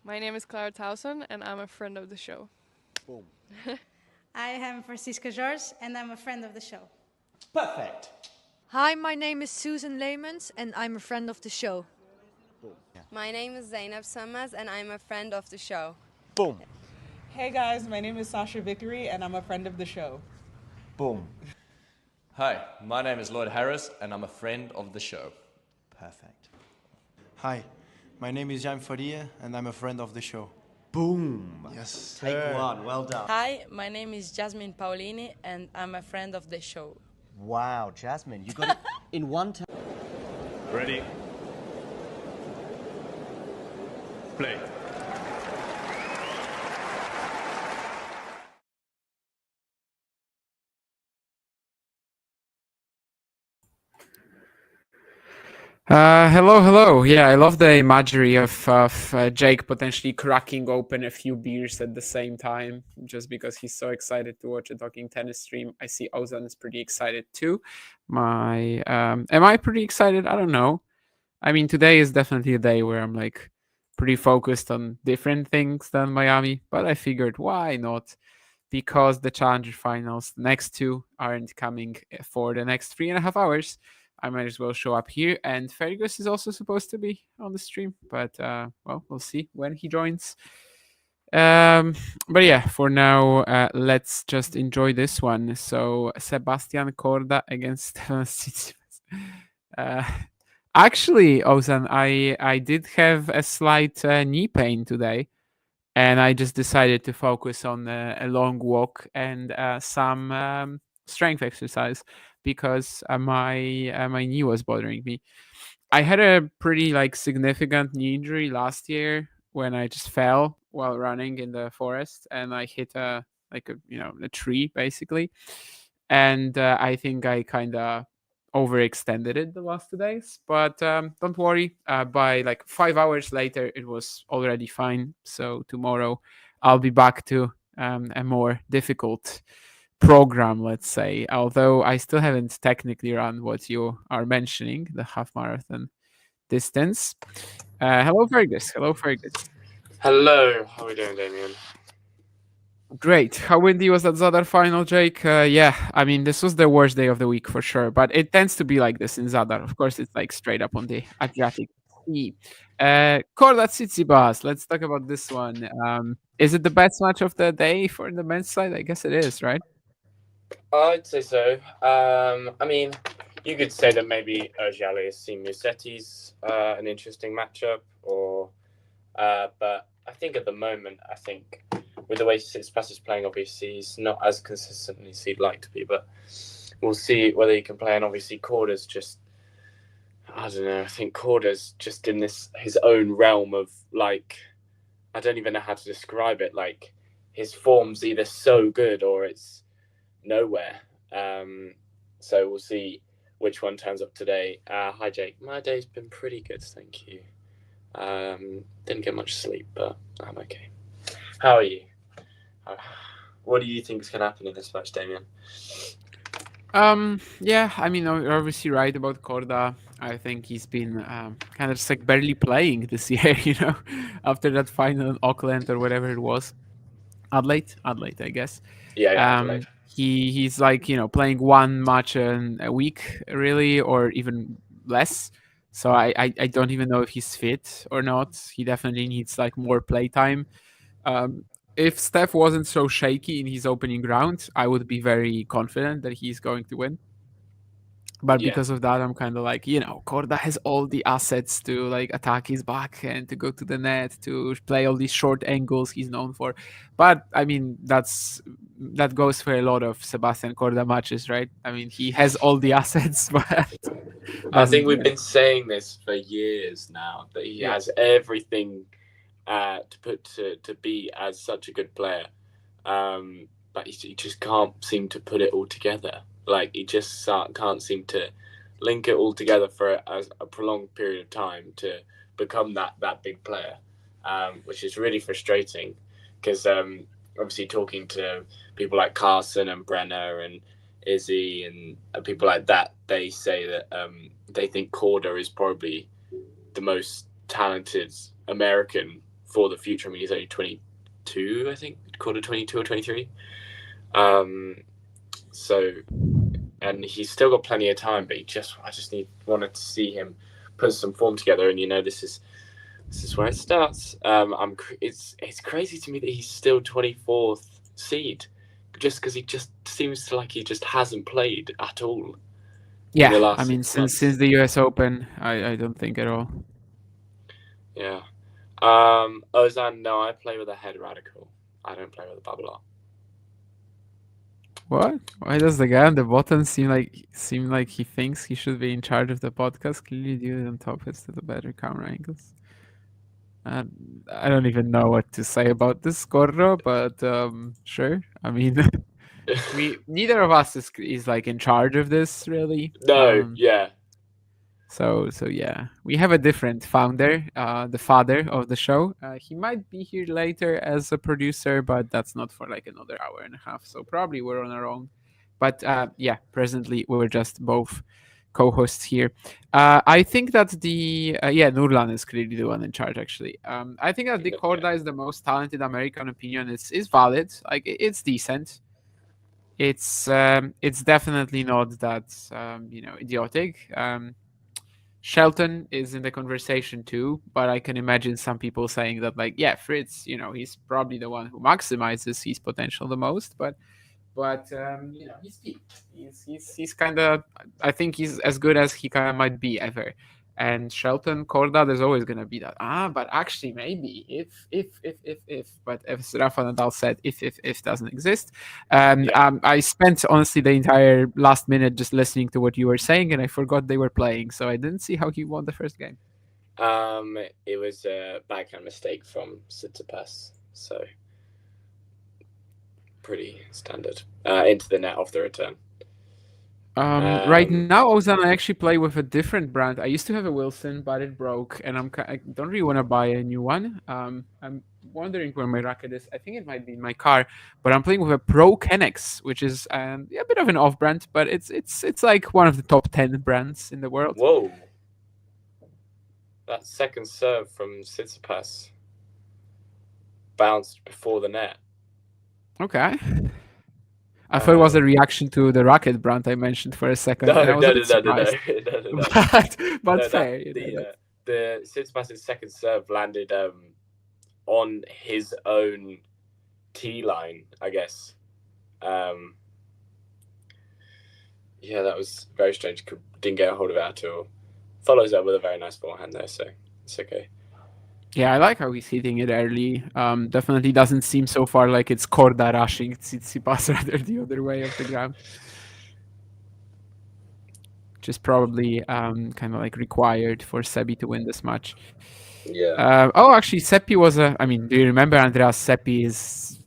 My name is Clara Towson, and I'm a friend of the show. Boom. I am Francisca George, and I'm a friend of the show. Perfect. Hi, my name is Susan Leemans and I'm a friend of the show. Boom. Yeah. My name is Zainab Sammaz and I'm a friend of the show. Boom. Hey guys, my name is Sasha Vickery and I'm a friend of the show. Boom. Hi, my name is Lloyd Harris and I'm a friend of the show. Perfect. Hi, my name is Jan Faria and I'm a friend of the show. Boom. Yes. Take one. Well done. Hi, my name is Jasmine Paolini and I'm a friend of the show. Wow, Jasmine, you got it in one time. Ready? Play. Hello. Yeah, I love the imagery of Jake potentially cracking open a few beers at the same time, just because he's so excited to watch a Talking Tennis stream. I see Ozan is pretty excited too. Am I pretty excited? I don't know. I mean, today is definitely a day where I'm like pretty focused on different things than Miami, but I figured why not? Because the Challenger finals, the next two aren't coming for the next 3.5 hours. I might as well show up here. And Fergus is also supposed to be on the stream, but well, we'll see when he joins. But yeah, for now, let's just enjoy this one. So Sebastian Korda against Stefanos Tsitsipas. Actually, Ozan, I did have a slight knee pain today, and I just decided to focus on a long walk and some strength exercise because my knee was bothering me. I had a pretty like significant knee injury last year when I just fell while running in the forest and I hit a tree basically, and I think I kind of overextended it the last 2 days. But don't worry, by like 5 hours later, it was already fine. So tomorrow, I'll be back to a more difficult program, let's say. Although I still haven't technically run what you are mentioning, the half marathon distance. Hello, Fergus. Hello, Fergus. Hello, how are we doing, Damien? Great. How windy was that Zadar final, Jake? Yeah, I mean, this was the worst day of the week for sure, but it tends to be like this in Zadar. Of course, it's like straight up on the Adriatic Sea. Korda Tsitsipas, let's talk about this one. Is it the best match of the day for the men's side? I guess it is, right? I'd say so. I mean, you could say that maybe Ojale Musetti's an interesting matchup, but I think at the moment, with the way Tsitsipas is playing, obviously he's not as consistently as he'd like to be, but we'll see whether he can play. And obviously Korda's just, I don't know, I think Korda's just in his own realm of like, I don't even know how to describe it. Like his form's either so good or it's nowhere. So we'll see which one turns up today. Hi Jake, my day's been pretty good, thank you. Didn't get much sleep, but I'm okay. How are you? What do you think is going to happen in this match, Damien? Yeah, I mean, you're obviously right about Korda. I think he's been kind of just like barely playing this year, after that final in Auckland or whatever it was. Adelaide, I guess. Yeah, Adelaide. He's like, playing one match a week, really, or even less. So I don't even know if he's fit or not. He definitely needs like more play time. If Steph wasn't so shaky in his opening round, I would be very confident that he's going to win. But because of that, I'm kind of like, Korda has all the assets to like attack his back and to go to the net, to play all these short angles he's known for. But I mean, that goes for a lot of Sebastian Korda matches, right? I mean, he has all the assets, but I think we've been saying this for years now, that he has everything to be as such a good player, but he just can't seem to put it all together. Like he just can't seem to link it all together for a prolonged period of time to become that big player, which is really frustrating. Because obviously talking to people like Carson and Brenner and Izzy and people like that, they say that they think Korda is probably the most talented American for the future. I mean, he's only 22, I think, Korda 22 or 23. So, and he's still got plenty of time, but I just wanted to see him put some form together, and this is where it starts. It's crazy to me that he's still 24th seed, just because he just seems to he just hasn't played at all. Yeah, I mean, since the US Open, I don't think at all. Yeah. Ozan, no, I play with a head radical. I don't play with a babbler. What? Why does the guy on the bottom seem like he thinks he should be in charge of the podcast? Clearly, dude on top is to the better camera angles. I don't even know what to say about this, Korda, but sure. I mean, neither of us is in charge of this, really. No, yeah. So yeah, we have a different founder, the father of the show. He might be here later as a producer, but that's not for another hour and a half. So probably we're on our own. But yeah, presently we're just both co-hosts here. I think that Nurlan is clearly the one in charge. Actually, I think that the Korda is the most talented American opinion. Is valid. It's decent. It's definitely not that idiotic. Shelton is in the conversation too, but I can imagine some people saying that Fritz, he's probably the one who maximizes his potential the most, but he's deep. He's kind of, I think he's as good as he kind of might be ever. And Shelton, Korda, there's always gonna be that. But actually, maybe if. But as Rafa Nadal said, if doesn't exist. I spent honestly the entire last minute just listening to what you were saying, and I forgot they were playing, so I didn't see how he won the first game. It was a backhand mistake from Tsitsipas, so pretty standard. Into the net off the return. Right now, Ozan, I actually play with a different brand. I used to have a Wilson, but it broke, and I don't really want to buy a new one. I'm wondering where my racket is. I think it might be in my car, but I'm playing with a Pro Kennex, which is a bit of an off-brand, but it's one of the top 10 brands in the world. Whoa! That second serve from Tsitsipas bounced before the net. Okay. I thought it was a reaction to the racket brand I mentioned for a second. No. But No, fair. The Tsitsipas' second serve landed on his own tee line, I guess. Yeah, that was very strange. Didn't get a hold of it at all. Follows up with a very nice forehand there, so it's okay. Yeah, I like how he's hitting it early. Definitely doesn't seem so far like it's Korda rushing Tsitsipas rather the other way of the ground. Which is probably kind of required for Sebi to win this match. Yeah. Actually, Seppi was do you remember Andreas Seppi is,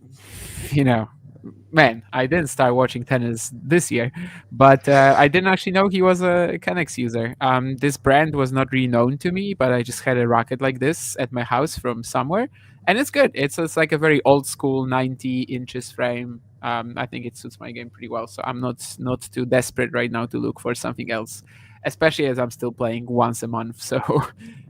man, I didn't start watching tennis this year, but I didn't actually know he was a Kennex user. This brand was not really known to me, but I just had a racket like this at my house from somewhere, and it's good. It's like a very old school 90 inches frame. I think it suits my game pretty well, so I'm not too desperate right now to look for something else, especially as I'm still playing once a month. So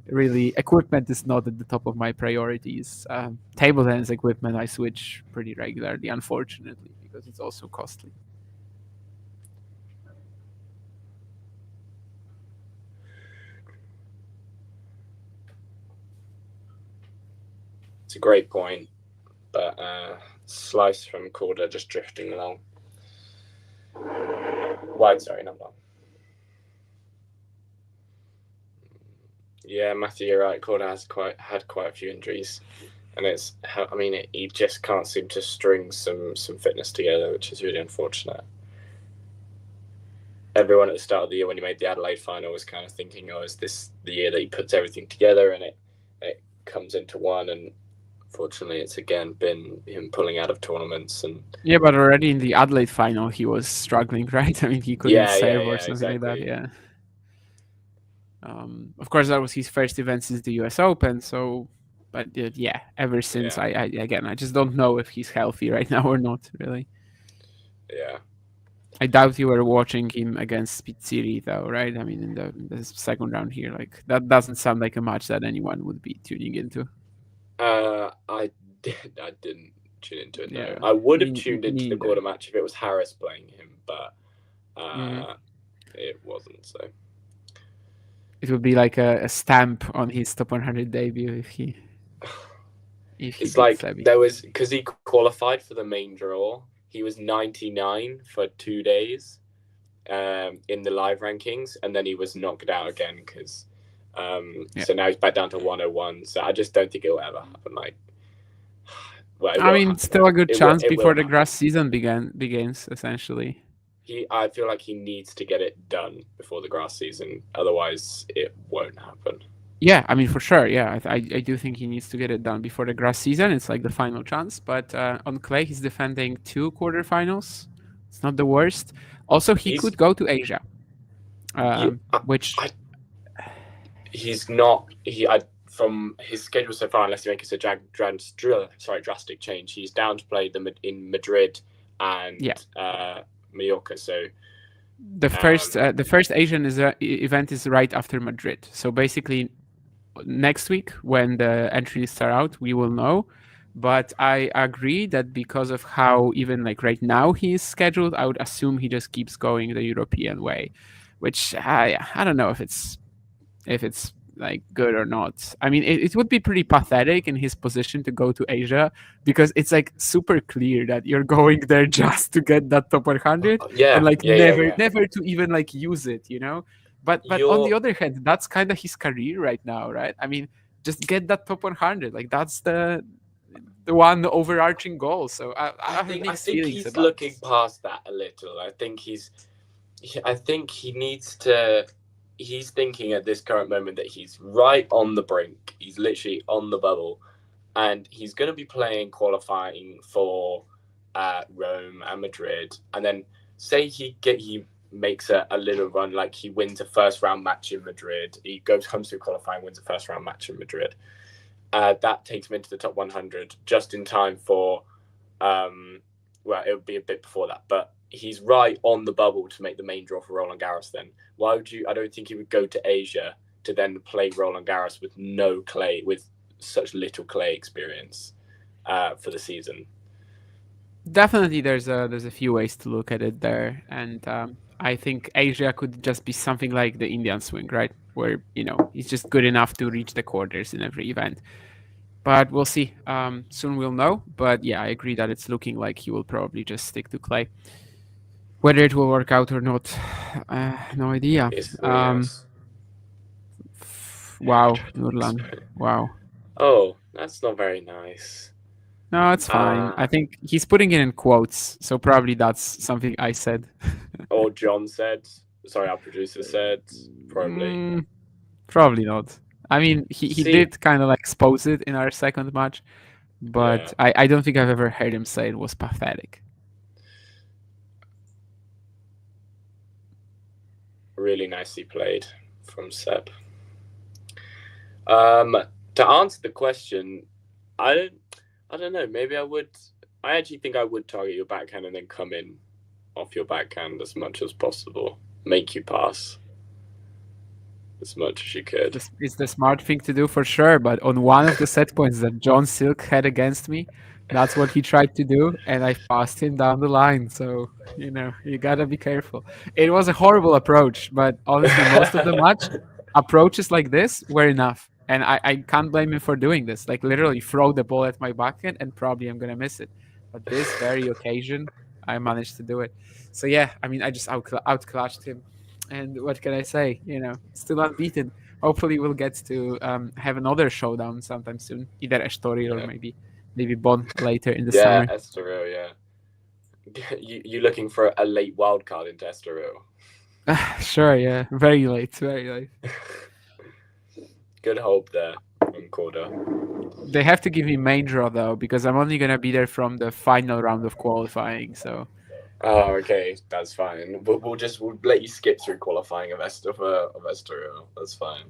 really, equipment is not at the top of my priorities. Table tennis equipment I switch pretty regularly, unfortunately, because it's also costly. It's a great point, but slice from Korda just drifting along. Wide, sorry, not long. Yeah, Matthew, you're right. Korda has had quite a few injuries, and he just can't seem to string some fitness together, which is really unfortunate. Everyone at the start of the year when he made the Adelaide final was kind of thinking, is this the year that he puts everything together, and it comes into one, and fortunately it's again been him pulling out of tournaments. And yeah, but already in the Adelaide final he was struggling, right? He couldn't serve or something like that. Yeah. Of course, that was his first event since the US Open. So, but yeah, ever since I just don't know if he's healthy right now or not. Really. Yeah. I doubt you were watching him against Pizziri, though, right? In the second round here, that doesn't sound like a match that anyone would be tuning into. I didn't tune into it. No, Yeah. I would have Me tuned into the neither. Korda match if it was Harris playing him, but Mhm. it wasn't. So It would be like a stamp on his top 100 debut if he it's beat like Sebi. there was, because he qualified for the main draw. He was 99 for 2 days in the live rankings, and then he was knocked out again because. So now he's back down to 101. So I just don't think it will ever happen. Like, well, it I will mean, happen. still a good It chance will before the happen. grass season begins, essentially. I feel like he needs to get it done before the grass season. Otherwise, it won't happen. Yeah, I mean, for sure. Yeah, I do think he needs to get it done before the grass season. It's like the final chance. But on clay, he's defending 2 quarterfinals. It's not the worst. Also, he could go to Asia, which he's not. From his schedule so far, unless he makes a drastic change, he's down to play them in Madrid and Mallorca. So the first Asian event is right after Madrid. So basically, next week when the entries are out, we will know. But I agree that because of how even like right now he is scheduled, I would assume he just keeps going the European way, which I don't know if it's like good or not. I mean, it would be pretty pathetic in his position to go to Asia because it's like super clear that you're going there just to get that top 100 and like never to even like use it, you know. But on the other hand, that's kind of his career right now, right? I mean, just get that top 100, like that's the one overarching goal. So I think he's looking past that a little. I think he needs to. He's thinking at this current moment that he's right on the brink. He's literally on the bubble, and he's going to be playing qualifying for Rome and Madrid. And then say he makes a little run, like he wins a first round match in Madrid. He comes through qualifying, wins a first round match in Madrid. That takes him into the top 100 just in time for. Well, it would be a bit before that, but he's right on the bubble to make the main draw for Roland Garros. Then why would you? I don't think he would go to Asia to then play Roland Garros with no clay, with such little clay experience for the season. Definitely, there's a few ways to look at it there, and I think Asia could just be something like the Indian swing, right? Where he's just good enough to reach the quarters in every event. But we'll see. Soon we'll know. But yeah, I agree that it's looking like he will probably just stick to clay. Whether it will work out or not, no idea. Wow, Nurlan. Wow. Oh, that's not very nice. No, it's fine. I think he's putting it in quotes, so probably that's something I said. Or John said. Sorry, our producer said. Probably. Probably not. I mean, he did kind of like expose it in our second match, but I don't think I've ever heard him say it was pathetic. Really nicely played from Seb. To answer the question, I don't know. Maybe I would. I actually think I would target your backhand and then come in off your backhand as much as possible. Make you pass as much as you could. It's the smart thing to do for sure, but on one of the set points that John Silk had against me, that's what he tried to do, and I passed him down the line. So, you gotta be careful. It was a horrible approach, but honestly, most of the match, approaches like this were enough. And I can't blame him for doing this. Like, literally throw the ball at my backhand, and probably I'm gonna miss it. But this very occasion, I managed to do it. So yeah, I mean, I just outclashed him. And what can I say? Still unbeaten. Hopefully, we'll get to have another showdown sometime soon. Either Estoril or maybe Bonn later in the summer. Yeah, Estoril, yeah. You looking for a late wild card into Estoril? Sure, yeah. Very late. Good hope there from Korda. They have to give me main draw, though, because I'm only going to be there from the final round of qualifying, so... Oh, okay, that's fine. We'll let you skip through qualifying of Estoril. That's fine.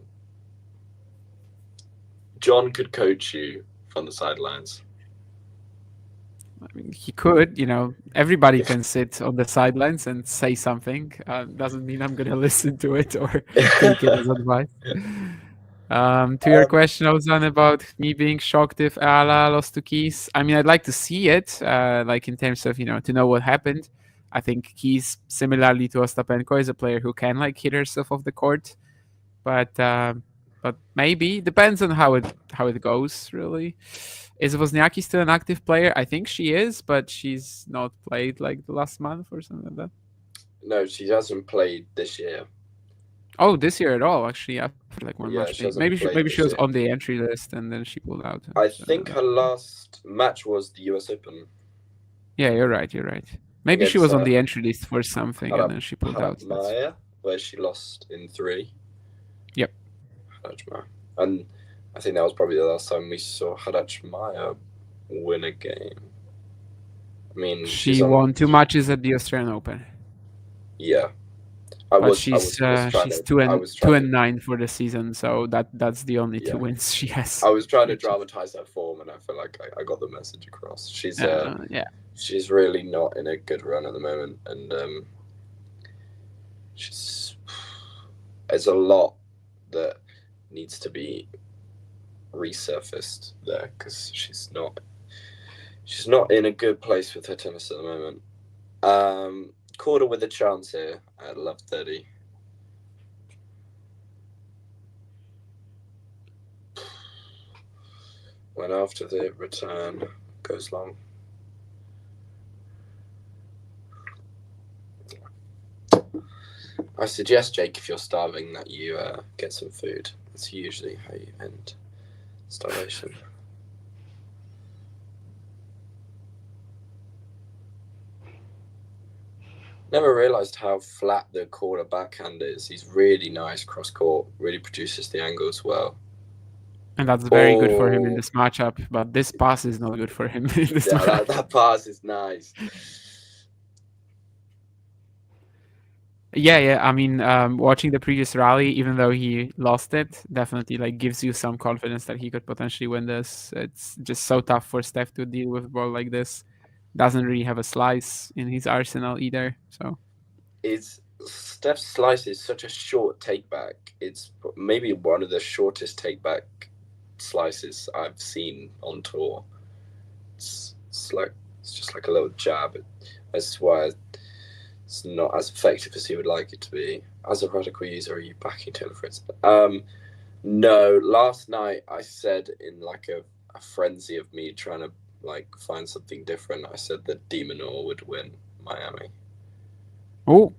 John could coach you from the sidelines. I mean, he could, everybody can sit on the sidelines and say something. Doesn't mean I'm going to listen to it or take it as advice. To your question, Ozan, about me being shocked if Ala lost to Keys. I mean, I'd like to see it, like in terms of, to know what happened. I think Keys, similarly to Ostapenko, is a player who can like hit herself off the court, but maybe depends on how it goes. Really, is Wozniacki still an active player? I think she is, but she's not played like the last month or something like that. No, she hasn't played this year. Oh, this year at all? Actually, after like one match. she hasn't Maybe played she was this year. on the entry list and then she pulled out. I think her last match was the US Open. Yeah, you're right. Maybe she was on the entry list for something and then she pulled out. Maya, where she lost in 3. Yep. And I think that was probably the last time we saw Hadach Maya win a game. I mean, she won 2 matches at the Australian Open. Yeah. She's 2-9 for the season, so that's the only 2 wins she has. I was trying to dramatize her form, and I feel like I got the message across. She's really not in a good run at the moment, and there's a lot that needs to be resurfaced there because she's not in a good place with her tennis at the moment. Korda with a chance here at 11:30. When after the return goes long. I suggest, Jake, if you're starving, that you get some food. That's usually how you end starvation. Never realised how flat the Korda backhand is. He's really nice cross court, really produces the angles well. And that's very good for him in this matchup, but this pass is not good for him in this matchup. That pass is nice. Yeah. I mean, watching the previous rally, even though he lost it, definitely like gives you some confidence that he could potentially win this. It's just so tough for Steph to deal with a ball like this. Doesn't really have a slice in his arsenal either. So, Steph's slice is such a short take back. It's maybe one of the shortest take back slices I've seen on tour. It's just like a little jab. That's why it's not as effective as he would like it to be. As a radical user, are you backing Taylor Fritz? No. Last night I said in like a frenzy of me trying to like find something different, I said that de Minaur would win Miami. Oh.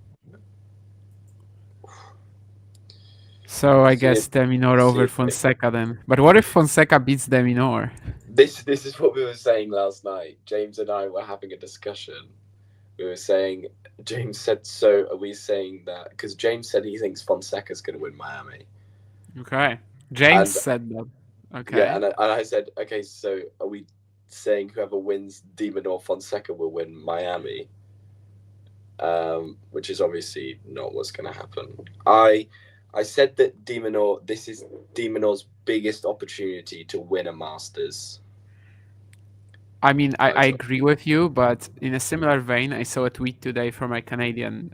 So I guess de Minaur over Fonseca then. But what if Fonseca beats de Minaur? This is what we were saying last night. James and I were having a discussion. We were saying, James said, so are we saying that? Because James said he thinks Fonseca's going to win Miami. Okay. James said that. Okay. Yeah, and I said, okay, so are we saying whoever wins de Minaur Fonseca will win Miami? Which is obviously not what's going to happen. I said that de Minaur, this is de Minaur's biggest opportunity to win a Masters. I mean, I agree with you, but in a similar vein, I saw a tweet today from my Canadian,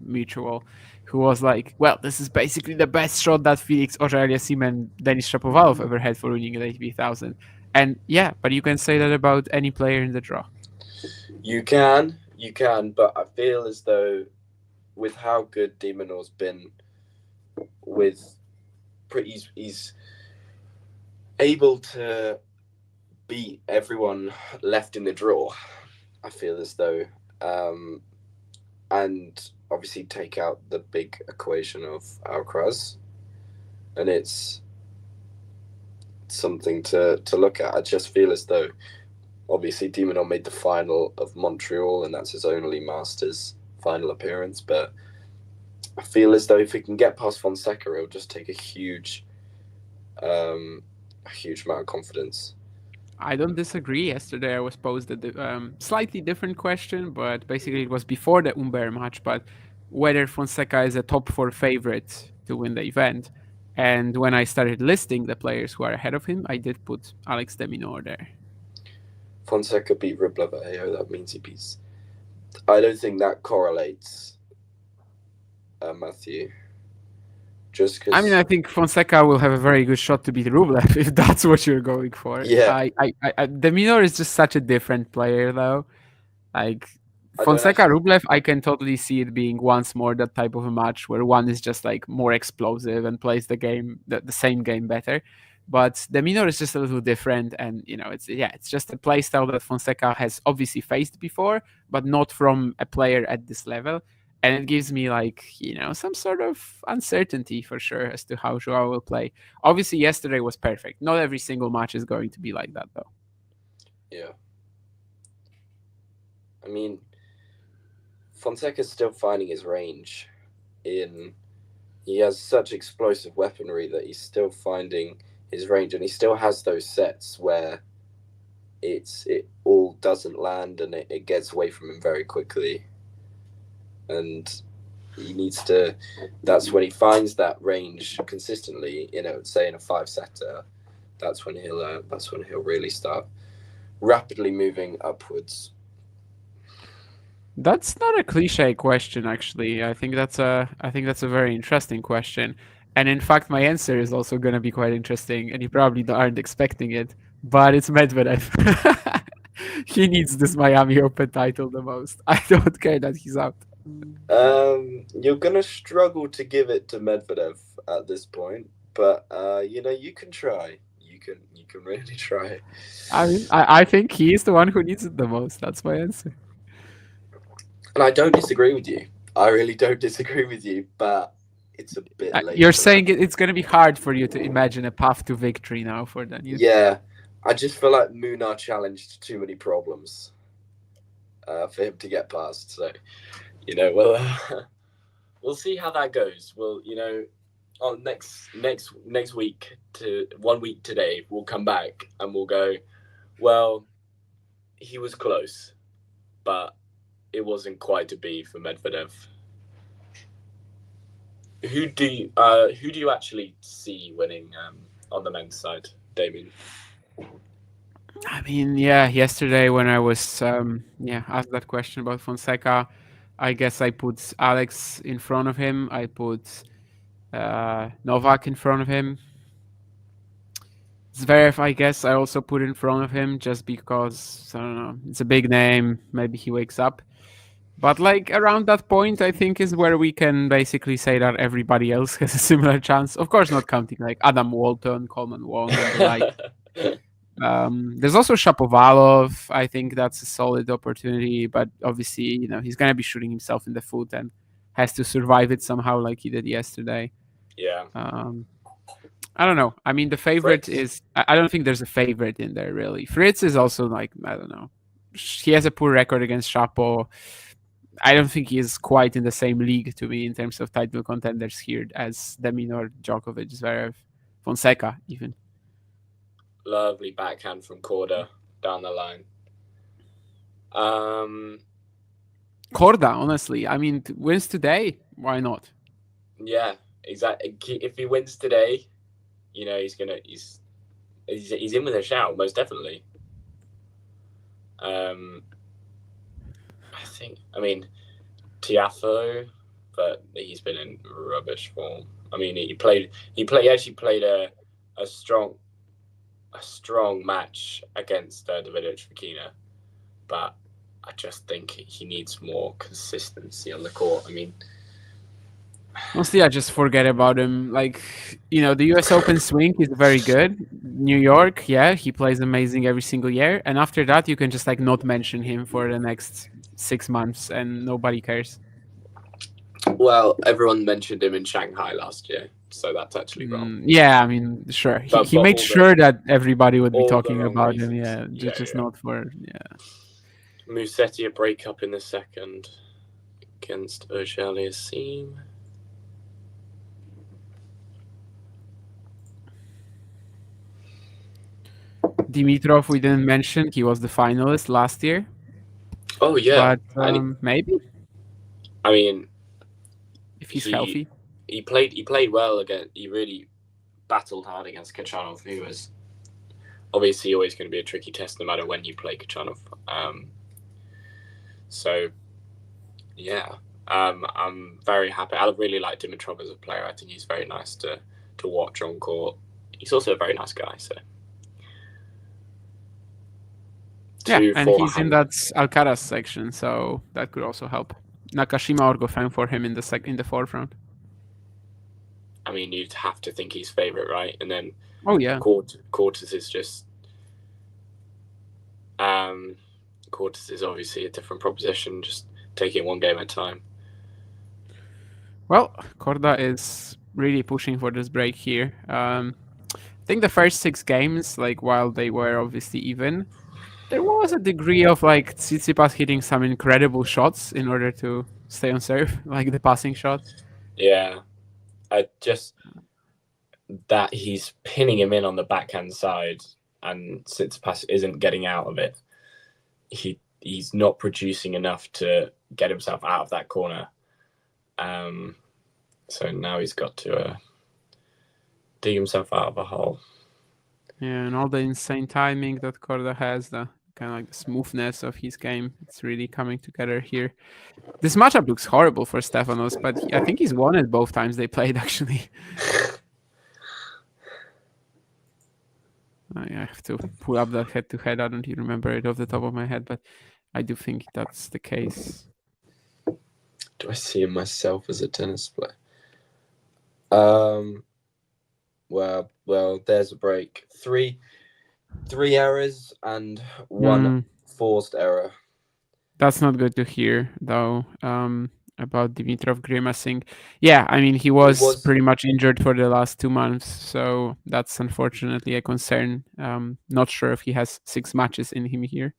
mutual, who was like, well, this is basically the best shot that Felix Auger-Aliassime and Denis Shapovalov ever had for winning an ATP 1000. And yeah, but you can say that about any player in the draw. You can, but I feel as though with how good de Minaur's been, he's able to beat everyone left in the draw, I feel as though, and obviously take out the big equation of Alcaraz, and it's something to look at. I just feel as though obviously de Minaur made the final of Montreal and that's his only Masters final appearance, but I feel as though if he can get past Fonseca, it'll just take a huge amount of confidence. I don't disagree. Yesterday I was posed a slightly different question, but basically it was before the Humbert match, but whether Fonseca is a top 4 favorite to win the event. And when I started listing the players who are ahead of him, I did put Alex de Minaur there. Fonseca beat Rublev at AO, that means he beats... I don't think that correlates, Matthew. Just because. I mean, I think Fonseca will have a very good shot to beat Rublev if that's what you're going for. Yeah. Deminor is just such a different player, though. Like Fonseca Rublev, I can totally see it being once more that type of a match where one is just like more explosive and plays the game, the same game better. But Deminor is just a little different, and it's just a play style that Fonseca has obviously faced before, but not from a player at this level. And it gives me some sort of uncertainty for sure as to how Joao will play. Obviously, yesterday was perfect. Not every single match is going to be like that, though. Yeah. I mean, Fonseca's still finding his range. He has such explosive weaponry that he's still finding his range, and he still has those sets where it all doesn't land and it gets away from him very quickly. And he needs to. That's when he finds that range consistently. Say in a 5-setter, that's when he'll really start rapidly moving upwards. That's not a cliche question, actually. I think that's a very interesting question. And in fact, my answer is also going to be quite interesting, and you probably aren't expecting it. But it's Medvedev. He needs this Miami Open title the most. I don't care that he's out. You're gonna struggle to give it to Medvedev at this point, but you can try. You can really try. I mean, I think he's the one who needs it the most. That's my answer. And I don't disagree with you. I really don't disagree with you, but it's a bit late. You're saying it's going to be hard for you to imagine a path to victory now for that. Yeah, I just feel like Munar challenged too many problems for him to get past. So, we'll see how that goes. We'll, on next week to 1 week today, we'll come back and we'll go, well, he was close, but it wasn't quite to be for Medvedev. Who do you actually see winning on the men's side, Damien? I mean, yesterday when I was asked that question about Fonseca, I guess I put Alex in front of him. I put Novak in front of him. Zverev, I guess I also put in front of him just because, I don't know, it's a big name. Maybe he wakes up. But around that point, I think is where we can basically say that everybody else has a similar chance. Of course, not counting Adam Walton, Coleman Wong, and the like. There's also Shapovalov. I think that's a solid opportunity, but obviously, he's going to be shooting himself in the foot and has to survive it somehow like he did yesterday. Yeah. I don't know. I mean, the favorite is... I don't think there's a favorite in there, really. Fritz is also I don't know. He has a poor record against Shapo. I don't think he is quite in the same league to me in terms of title contenders here as Deminor, Djokovic, Zverev, Fonseca, even. Lovely backhand from Korda down the line. Korda, honestly, I mean, wins today. Why not? Yeah, exactly. If he wins today, he's in with a shout, most definitely. I mean, Tiafoe, but he's been in rubbish form. I mean, he actually played a strong match against Davidovich Fokina, but I just think he needs more consistency on the court. I mean, mostly I just forget about him. The US Open swing is very good. New York, he plays amazing every single year. And after that, you can just not mention him for the next 6 months and nobody cares. Well, everyone mentioned him in Shanghai last year, so that's actually wrong. Yeah, I mean, sure. He made sure that everybody would be talking about him. Yeah, just not for... Musetti a breakup in the second against Auger-Aliassime. Dimitrov, we didn't mention. He was the finalist last year. Oh, yeah. But maybe. I mean... If he's healthy. He played well again. He really battled hard against Khachanov, who was obviously always going to be a tricky test no matter when you play Khachanov. So, yeah. I'm very happy. I really like Dimitrov as a player. I think he's very nice to watch on court. He's also a very nice guy. So yeah, and he's in that Alcaraz section, so that could also help. Nakashima or Goffin for him in the fourth round. I mean, you'd have to think he's favorite, right? And then Cortes is just Cortes is obviously a different proposition, just taking one game at a time. Well, Korda is really pushing for this break here. I think the first 6 games, like while they were obviously even, there was a degree of like Tsitsipas hitting some incredible shots in order to stay on serve, like the passing shot. Yeah, I just that he's pinning him in on the backhand side, and Tsitsipas isn't getting out of it. He's not producing enough to get himself out of that corner. So now he's got to dig himself out of a hole. Yeah, and all the insane timing that Korda has, the kind of like the smoothness of his game, it's really coming together here. This matchup looks horrible for Stefanos, but I think he's won it both times they played, actually. I have to pull up that head-to-head. I don't even remember it off the top of my head, but I do think that's the case. Do I see myself as a tennis player? Well, there's a break. Three errors and one forced error. That's not good to hear, though, about Dimitrov grimacing. Yeah, I mean, he was pretty much injured for the last 2 months, so that's unfortunately a concern. Not sure if he has 6 matches in him here.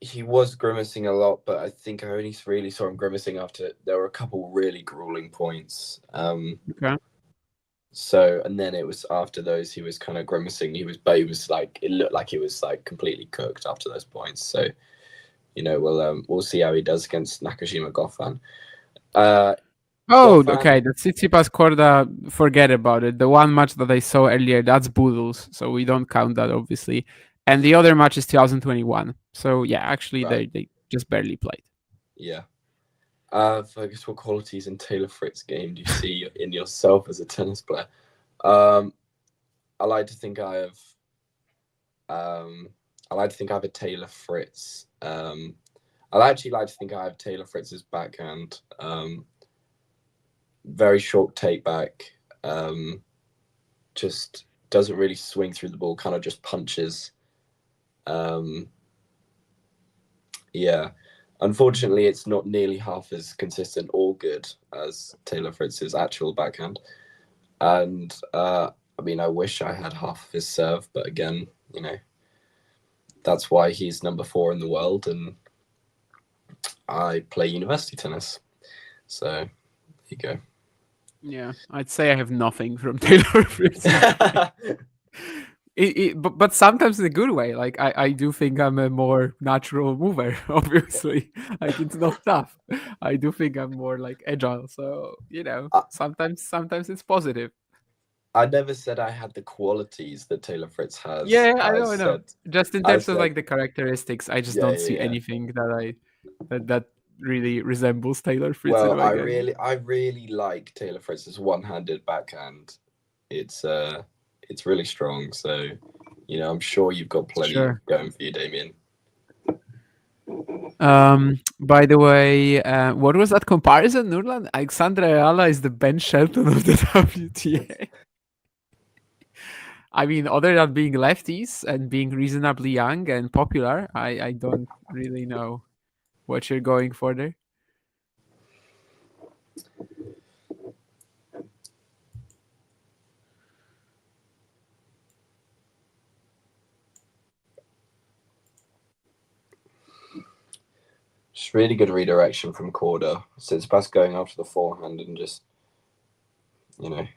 He was grimacing a lot, but I think I only really saw him grimacing after there were a couple really grueling points. Okay. So, and then it was after those he was kind of grimacing. He was like, it looked like he was like completely cooked after those points. So, you know, we'll see how he does against Nakashima Goffin. Okay. The Tsitsipas Korda, forget about it. The one match that I saw earlier, that's Boodles, so we don't count that, obviously. And the other match is 2021. So, yeah, actually, they just barely played. Yeah. Fergus, what qualities in Taylor Fritz's game do you see in yourself as a tennis player? I like to think I have. I like to think I have a Taylor Fritz. I actually like to think I have Taylor Fritz's backhand. Very short take back. Just doesn't really swing through the ball. Kind of just punches. Yeah. Unfortunately, it's not nearly half as consistent or good as Taylor Fritz's actual backhand. And I mean, I wish I had half of his serve, but again, you know, that's why he's number 4 in the world, and I play university tennis. So there you go. Yeah, I'd say I have nothing from Taylor Fritz. But sometimes in a good way. Like I do think I'm a more natural mover, obviously. Like it's not tough. I do think I'm more like agile. So, you know, sometimes it's positive. I never said I had the qualities that Taylor Fritz has. Yeah, I know. Just in terms of like the characteristics, I just don't see anything that really resembles Taylor Fritz. Well, I really like Taylor Fritz's one-handed backhand. It's really strong. So, you know, I'm sure you've got plenty going for you, Damien. By the way, what was that comparison, Nurlan? Alexandra Ayala is the Ben Shelton of the WTA. I mean, other than being lefties and being reasonably young and popular, I don't really know what you're going for there. Just really good redirection from Korda. Tsitsipas going after the forehand and just, you know.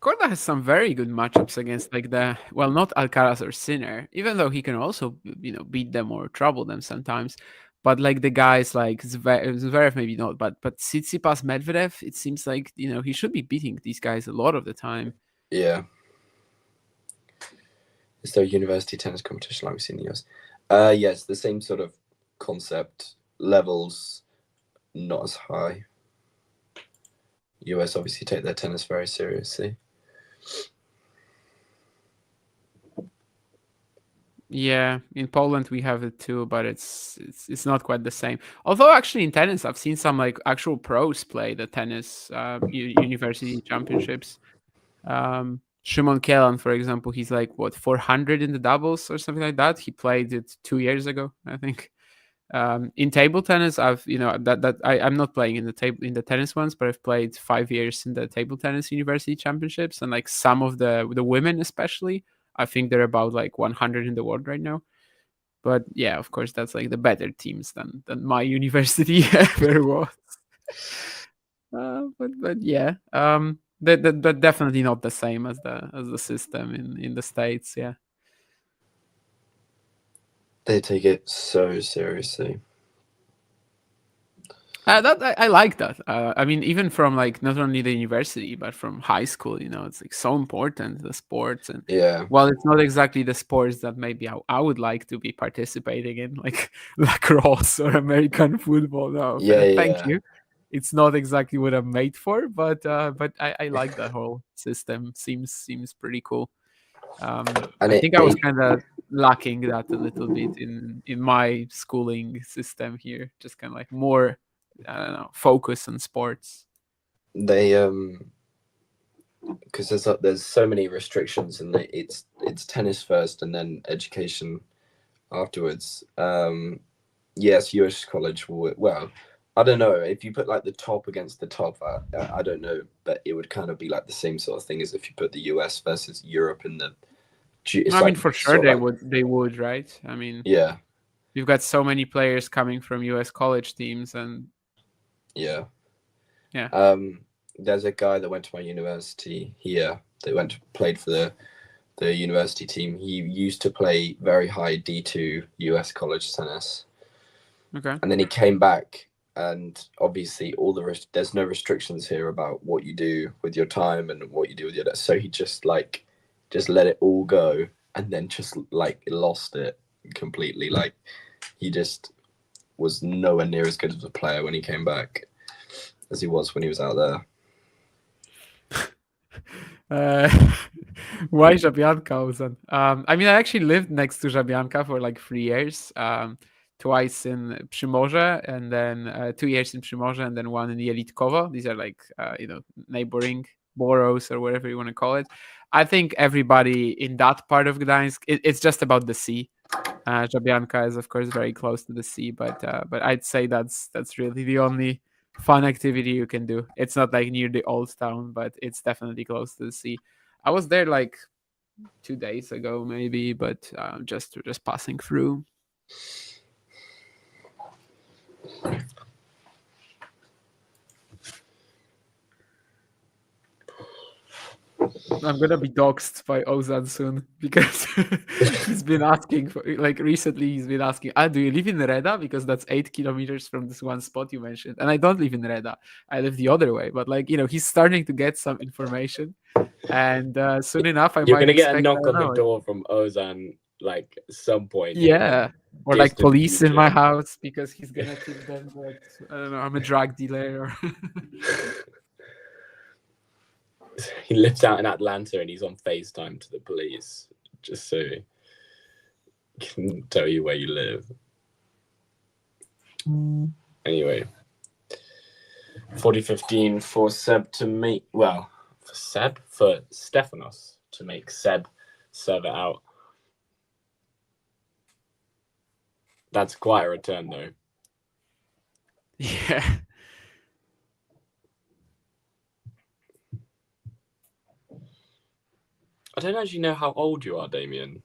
Korda has some very good matchups against like not Alcaraz or Sinner, even though he can also, you know, beat them or trouble them sometimes. But like the guys like Zverev, maybe not, but Tsitsipas, Medvedev, it seems like, you know, he should be beating these guys a lot of the time. Yeah. Is there a university tennis competition like we see in the US? Yes, the same sort of concept, levels, not as high. US obviously take their tennis very seriously. Yeah, in Poland we have it too, but it's not quite the same. Although actually in tennis, I've seen some like actual pros play the tennis university championships. Szymon Kielan, for example, he's like what 400 in the doubles or something like that. He played it 2 years ago, I think. In table tennis, I've I'm not playing in the tennis ones, but I've played 5 years in the table tennis university championships, and like some of the women especially, I think they're about like 100 in the world right now. But yeah, of course, that's like the better teams than my university ever was. But yeah, that definitely not the same as the system in the States. Yeah. They take it so seriously. I like that. I mean, even from like not only the university but from high school, it's like so important, the sports. And Yeah. well, it's not exactly the sports that maybe I would like to be participating in, like lacrosse or American football. No, thank you. It's not exactly what I'm made for, but I like that whole system. Seems pretty cool. I think I was kind of lacking that a little bit in my schooling system here. Just kind of like more, I don't know, focus on sports. They because there's so many restrictions, and it's tennis first and then education afterwards. Yes, US college will, well, I don't know if you put like the top against the top. I don't know, but it would kind of be like the same sort of thing as if you put the US versus Europe in the. I mean, for sure they would, right? I mean, yeah, you've got so many players coming from US college teams, and yeah. There's a guy that went to my university here. They played for the university team. He used to play very high D2 US college tennis. Okay. And then he came back, and obviously there's no restrictions here about what you do with your time and what you do with your. So he just let it all go, and then just like lost it completely. Like he just was nowhere near as good as a player when he came back as he was when he was out there. Why Żabianka, Ozan? I mean, I actually lived next to Żabianka for like 3 years. Twice in Przymorze, and then 2 years in Przymorze, and then one in Jelitkowo. These are like neighboring boroughs or whatever you want to call it. I think everybody in that part of Gdańsk, it's just about the sea. Żabianka is of course very close to the sea, but I'd say that's really the only fun activity you can do. It's not like near the old town, but it's definitely close to the sea. I was there like 2 days ago maybe, but just passing through. I'm gonna be doxxed by Ozan soon because he's been asking recently. He's been asking, do you live in Reda? Because that's 8 kilometers from this one spot you mentioned, and I don't live in Reda. I live the other way. But he's starting to get some information, and soon enough, You're gonna get a knock on the door from Ozan like some point. Yeah, or like police in my house because he's gonna think them that I don't know, I'm a drug dealer. Or he lives out in Atlanta and he's on FaceTime to the police just so he can tell you where you live. Anyway, 40-15 for Seb to make, for Stefanos to make Seb serve it out. That's quite a return though. Yeah. I don't actually know how old you are, Damien.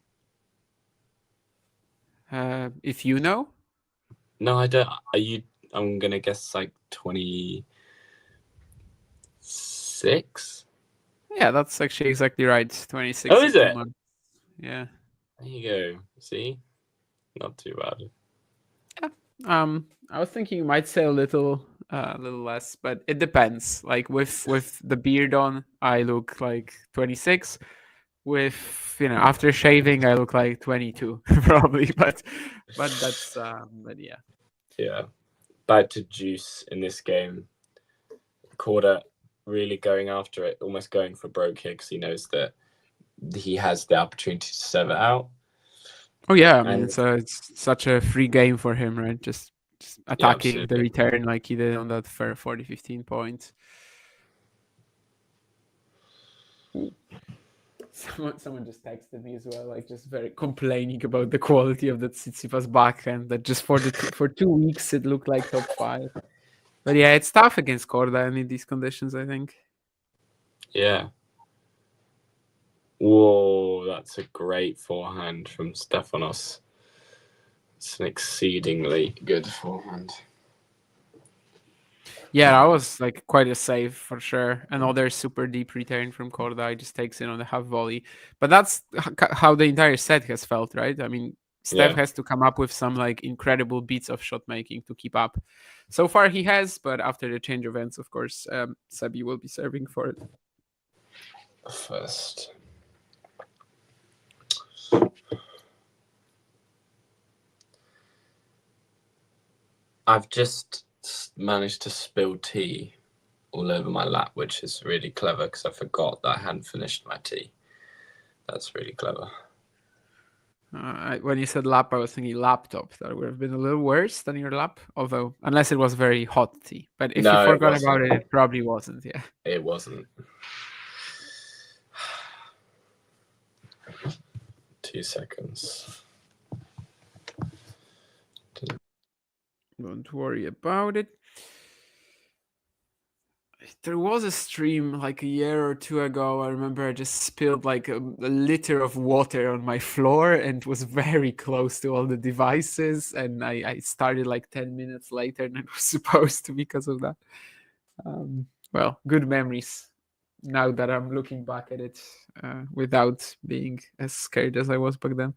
If you know? No, I don't. I'm going to guess like 26? Yeah, that's actually exactly right. 26. Oh, is it? Yeah. There you go. See? Not too bad. Yeah. I was thinking you might say a little less, but it depends. Like with the beard on, I look like 26. With after shaving, I look like 22 probably, but that's but yeah. back to juice in this game. Korda really going after it, almost going for broke here because he knows that he has the opportunity to serve it out. Oh yeah, I mean it's such a free game for him, right? Just attacking the return like he did on that 40-15 point. Someone just texted me as well, like just very complaining about the quality of the Tsitsipas backhand. That just for 2 weeks it looked like top 5. But yeah, it's tough against Korda in these conditions, I think. Yeah. Whoa, that's a great forehand from Stefanos. It's an exceedingly good forehand. Yeah, that was like quite a save for sure. Another super deep return from Korda. He just takes it on the half volley. But that's how the entire set has felt, right? I mean, Steph has to come up with some like incredible beats of shot making to keep up. So far he has, but after the change of ends, of course, Sebi will be serving for it. First. I've just managed to spill tea all over my lap, which is really clever because I forgot that I hadn't finished my tea. That's really clever. When you said lap, I was thinking laptop. That would have been a little worse than your lap, although unless it was very hot tea. But if you forgot about it, it probably wasn't. Yeah, it wasn't. 2 seconds. Don't worry about it. There was a stream like a year or 2 ago. I remember I just spilled like a liter of water on my floor and was very close to all the devices. And I started like 10 minutes later than it was supposed to because of that. Well, good memories now that I'm looking back at it without being as scared as I was back then.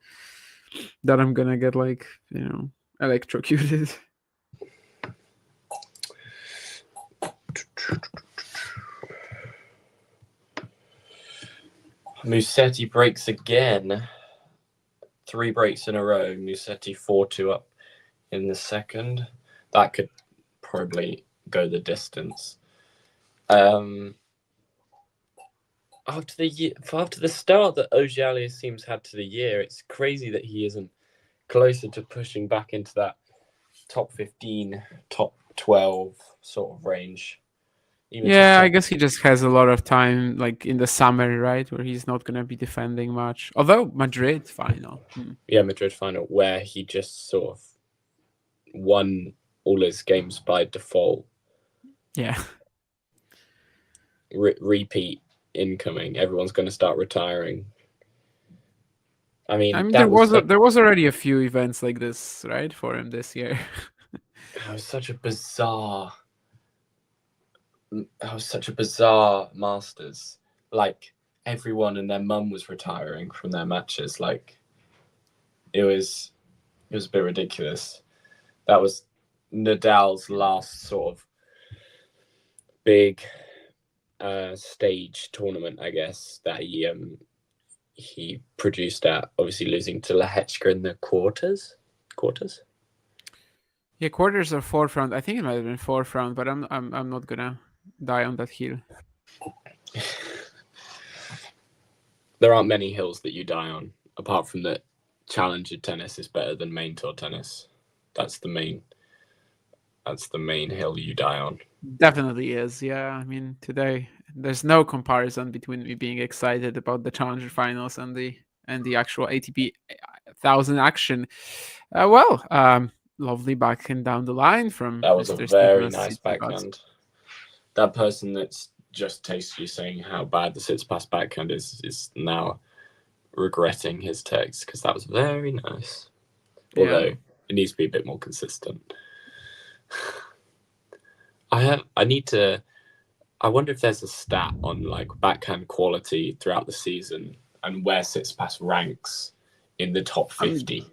That I'm gonna get like, electrocuted. Musetti breaks again. 3 breaks in a row. Musetti 4-2 up in the second. That could probably go the distance. After the start that Auger seems had to the year, it's crazy that he isn't closer to pushing back into that top 15, top 12 sort of range. Yeah, I guess he just has a lot of time, like in the summer, right, where he's not going to be defending much. Although Madrid final. Yeah, Madrid final, where he just sort of won all his games by default. Yeah. Repeat incoming. Everyone's going to start retiring. I mean there was already a few events like this, right, for him this year. That was such a bizarre Masters. Like everyone and their mum was retiring from their matches. Like it was a bit ridiculous. That was Nadal's last sort of big stage tournament, I guess, that he produced at, obviously losing to Lehechka in the quarters. Yeah, quarters or fourth round. I think it might have been fourth round, but I'm not gonna die on that hill. There aren't many hills that you die on, apart from that challenger tennis is better than main tour tennis. That's the main hill you die on. Definitely is, yeah. I mean, today there's no comparison between me being excited about the challenger finals and the actual ATP 1000 action. Lovely backhand down the line from that was Mr. a very Stefanos. nice backhand. That person that's just tasted you saying how bad the Tsitsipas backhand is now regretting his text, because that was very nice. Although it needs to be a bit more consistent. I wonder if there's a stat on like backhand quality throughout the season and where Tsitsipas ranks in the top 50.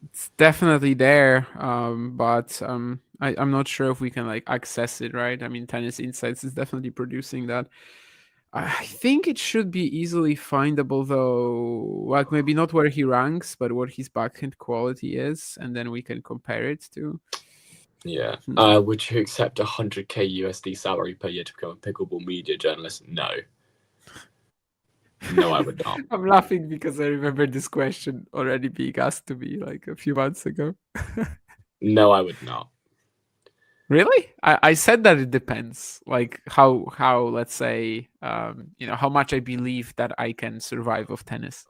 It's definitely there, but I'm not sure if we can like access it, right? I mean, Tennis Insights is definitely producing that. I think it should be easily findable, though. Like maybe not where he ranks, but what his backhand quality is, and then we can compare it to. Yeah. Would you accept 100k USD salary per year to become a pickleball media journalist? No. No, I would not. I'm laughing because I remember this question already being asked to me like a few months ago. No, I would not. Really? I said that it depends. Like how let's say how much I believe that I can survive of tennis.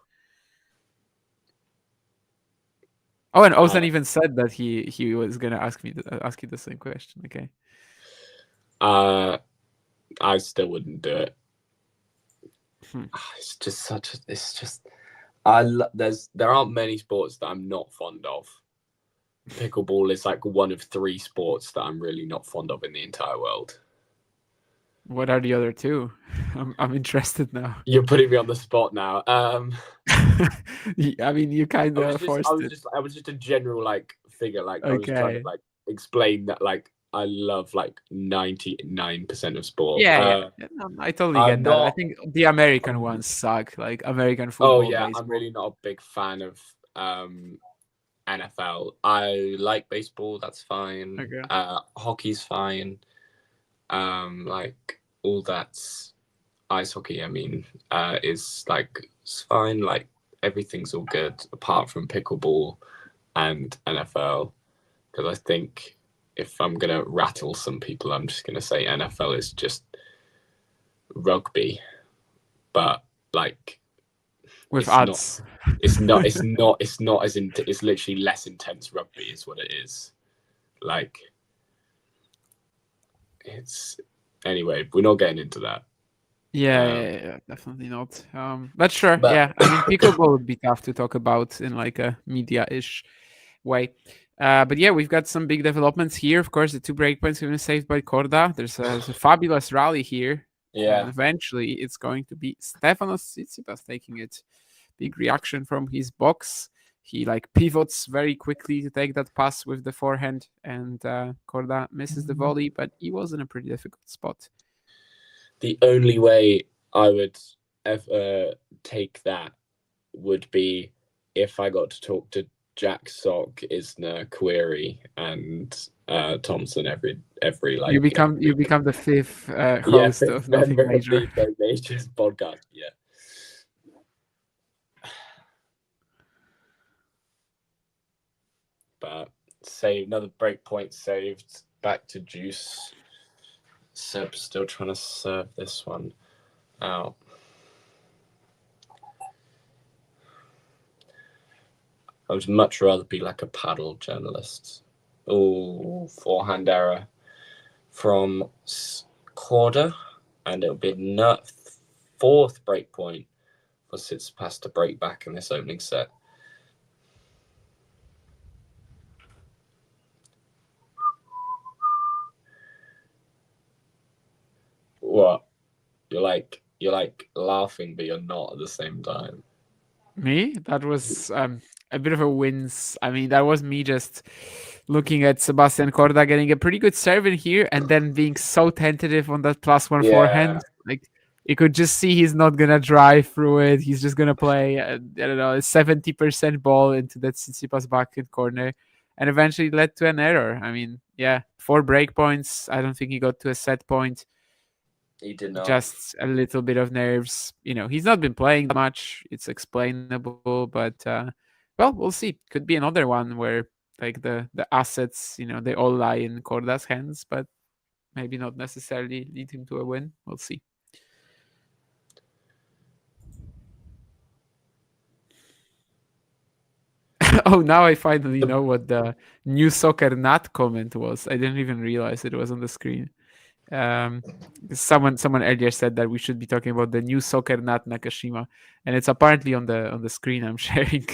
Oh, and Ozan even said that he was gonna ask you the same question. Okay. I still wouldn't do it. It's just such a. It's just. There aren't many sports that I'm not fond of. Pickleball is like one of 3 sports that I'm really not fond of in the entire world. What are the other 2? I'm interested now. You're putting me on the spot now. I mean, you kind of forced it. I was just a general like figure. Like I was Okay. trying to like explain that like I love like 99% of sport. Yeah. I totally get that. I think the American ones suck, like American football. Oh yeah, baseball. I'm really not a big fan of NFL. I like baseball. That's fine. Okay. Hockey's fine. Like all that's ice hockey. I mean, is like it's fine. Like everything's all good apart from pickleball and NFL. Because I think if I'm gonna rattle some people, I'm just gonna say NFL is just rugby, but like with odds. It's not as it's literally less intense rugby is what it is. Like it's anyway, we're not getting into that. Yeah, definitely not. But sure, yeah. I mean, pickleball would be tough to talk about in like a media-ish way. But yeah, we've got some big developments here. Of course, the 2 breakpoints have been saved by Korda. There's a fabulous rally here. Yeah. And eventually, it's going to be Stefanos Tsitsipas taking it. Big reaction from his box. He like pivots very quickly to take that pass with the forehand, and Korda misses the volley, but he was in a pretty difficult spot. The only way I would ever take that would be if I got to talk to Jack Sock, Isner, Query, and Thompson every like you become the 5th host of Nothing Major. Major's podcast. Yeah. But another break point saved. Back to juice. Seb still trying to serve this one out. I would much rather be like a paddle journalist. Oh, forehand error from Korda, and it'll be a 4th break point for Tsitsipas to break back in this opening set. What? You're like laughing, but you're not at the same time. Me? That was a bit of a wince. I mean, that was me just looking at Sebastian Korda getting a pretty good serve in here, and then being so tentative on that +1 forehand. Like you could just see he's not gonna drive through it. He's just gonna play I don't know, a 70% ball into that Tsitsipas backhand corner, and eventually led to an error. I mean, yeah, 4 break points. I don't think he got to a set point. He did not. Just a little bit of nerves. He's not been playing much. It's explainable, but well, we'll see. Could be another one where like the assets, they all lie in Korda's hands, but maybe not necessarily lead him to a win. We'll see. Oh, now I finally know what the new soccer nat comment was. I didn't even realize it was on the screen. Someone earlier said that we should be talking about the new soccer nat Nakashima, and it's apparently on the screen I'm sharing.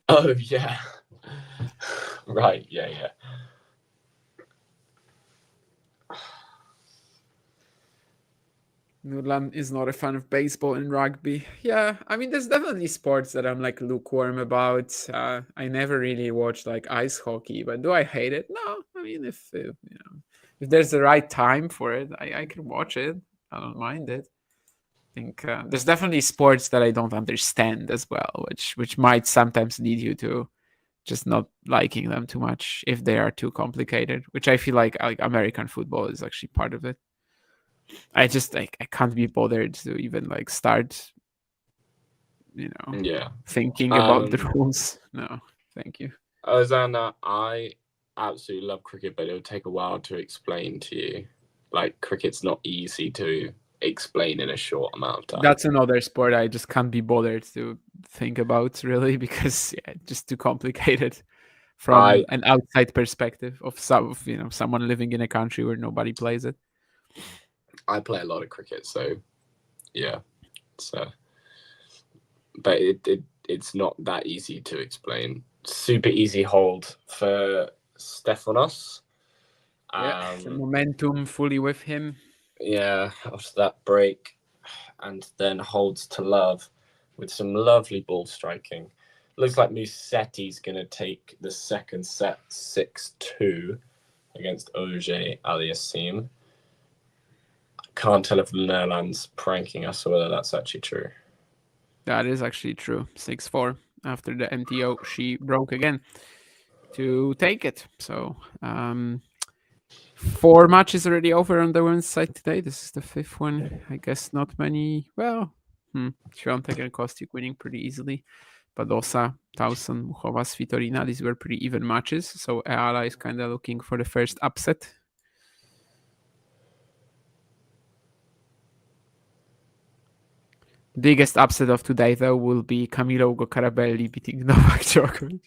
Oh yeah. Right, yeah. Nurlan is not a fan of baseball and rugby. Yeah, I mean, there's definitely sports that I'm like lukewarm about. I never really watched like ice hockey, but do I hate it? No. I mean, if there's the right time for it, I can watch it. I don't mind it. I think there's definitely sports that I don't understand as well, which might sometimes lead you to just not liking them too much if they are too complicated, which I feel like American football is actually part of it. I just I can't be bothered to even like start, thinking about the rules. No, thank you. Ozana, I absolutely love cricket, but it would take a while to explain to you. Like, cricket's not easy to explain in a short amount of time. That's another sport I just can't be bothered to think about, really, because just too complicated from an outside perspective of someone living in a country where nobody plays it. I play a lot of cricket, so yeah. But it's not that easy to explain. Super easy hold for Stefanos. The momentum fully with him. Yeah, after that break, and then holds to love with some lovely ball striking. Looks like Musetti's going to take the second set 6-2 against Auger Aliassime. Can't tell if Nerland's pranking us or whether that's actually true. That is actually true. 6-4 after the MTO. She broke again to take it. So 4 matches already over on the women's side today. This is the 5th one. I guess not many. Well, Świątek and Kostyuk winning pretty easily. Badosa, Towson, Muchova, Svitolina. These were pretty even matches. So Eala is kind of looking for the first upset. Biggest upset of today, though, will be Camilo Ugo Carabelli beating Novak Djokovic.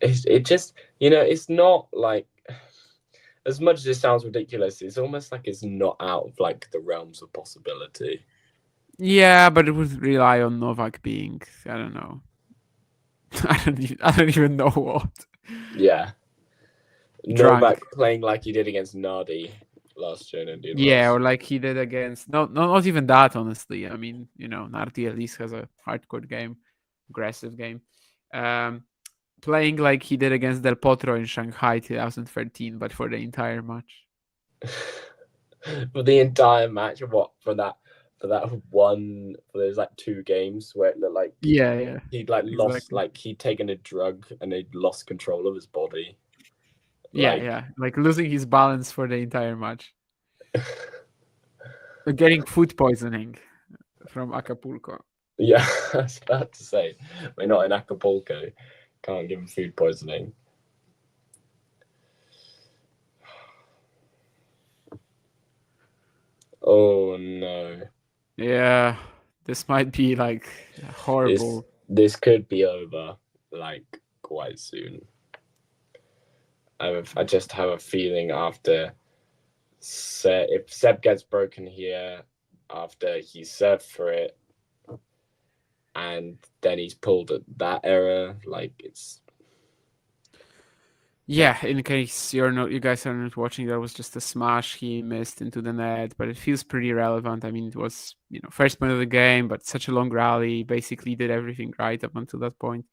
It just, it's not like, as much as it sounds ridiculous, it's almost like it's not out of like the realms of possibility. Yeah, but it would rely on Novak being, I don't know. I don't even know what. Yeah. Drunk. Novak playing like he did against Nardi last year in Indian Wells. Or like he did against... No, not even that, honestly. I mean, Nardi at least has a hardcore game, aggressive game. Playing like he did against Del Potro in Shanghai 2013, but for the entire match. For the entire match? What? For that one, there's like 2 games where it looked like he'd like lost, like he'd taken a drug and he'd lost control of his body. Like losing his balance for the entire match. Getting food poisoning from Acapulco. Yeah, I was about to say, we're not in Acapulco. Can't give him food poisoning. Oh no. Yeah, this might be like horrible. This could be over like quite soon. I just have a feeling after if Seb gets broken here after he served for it and then he's pulled at that error, like it's... Yeah, in case you guys are not watching, that was just a smash he missed into the net, but it feels pretty relevant. I mean, it was, first point of the game, but such a long rally, basically did everything right up until that point.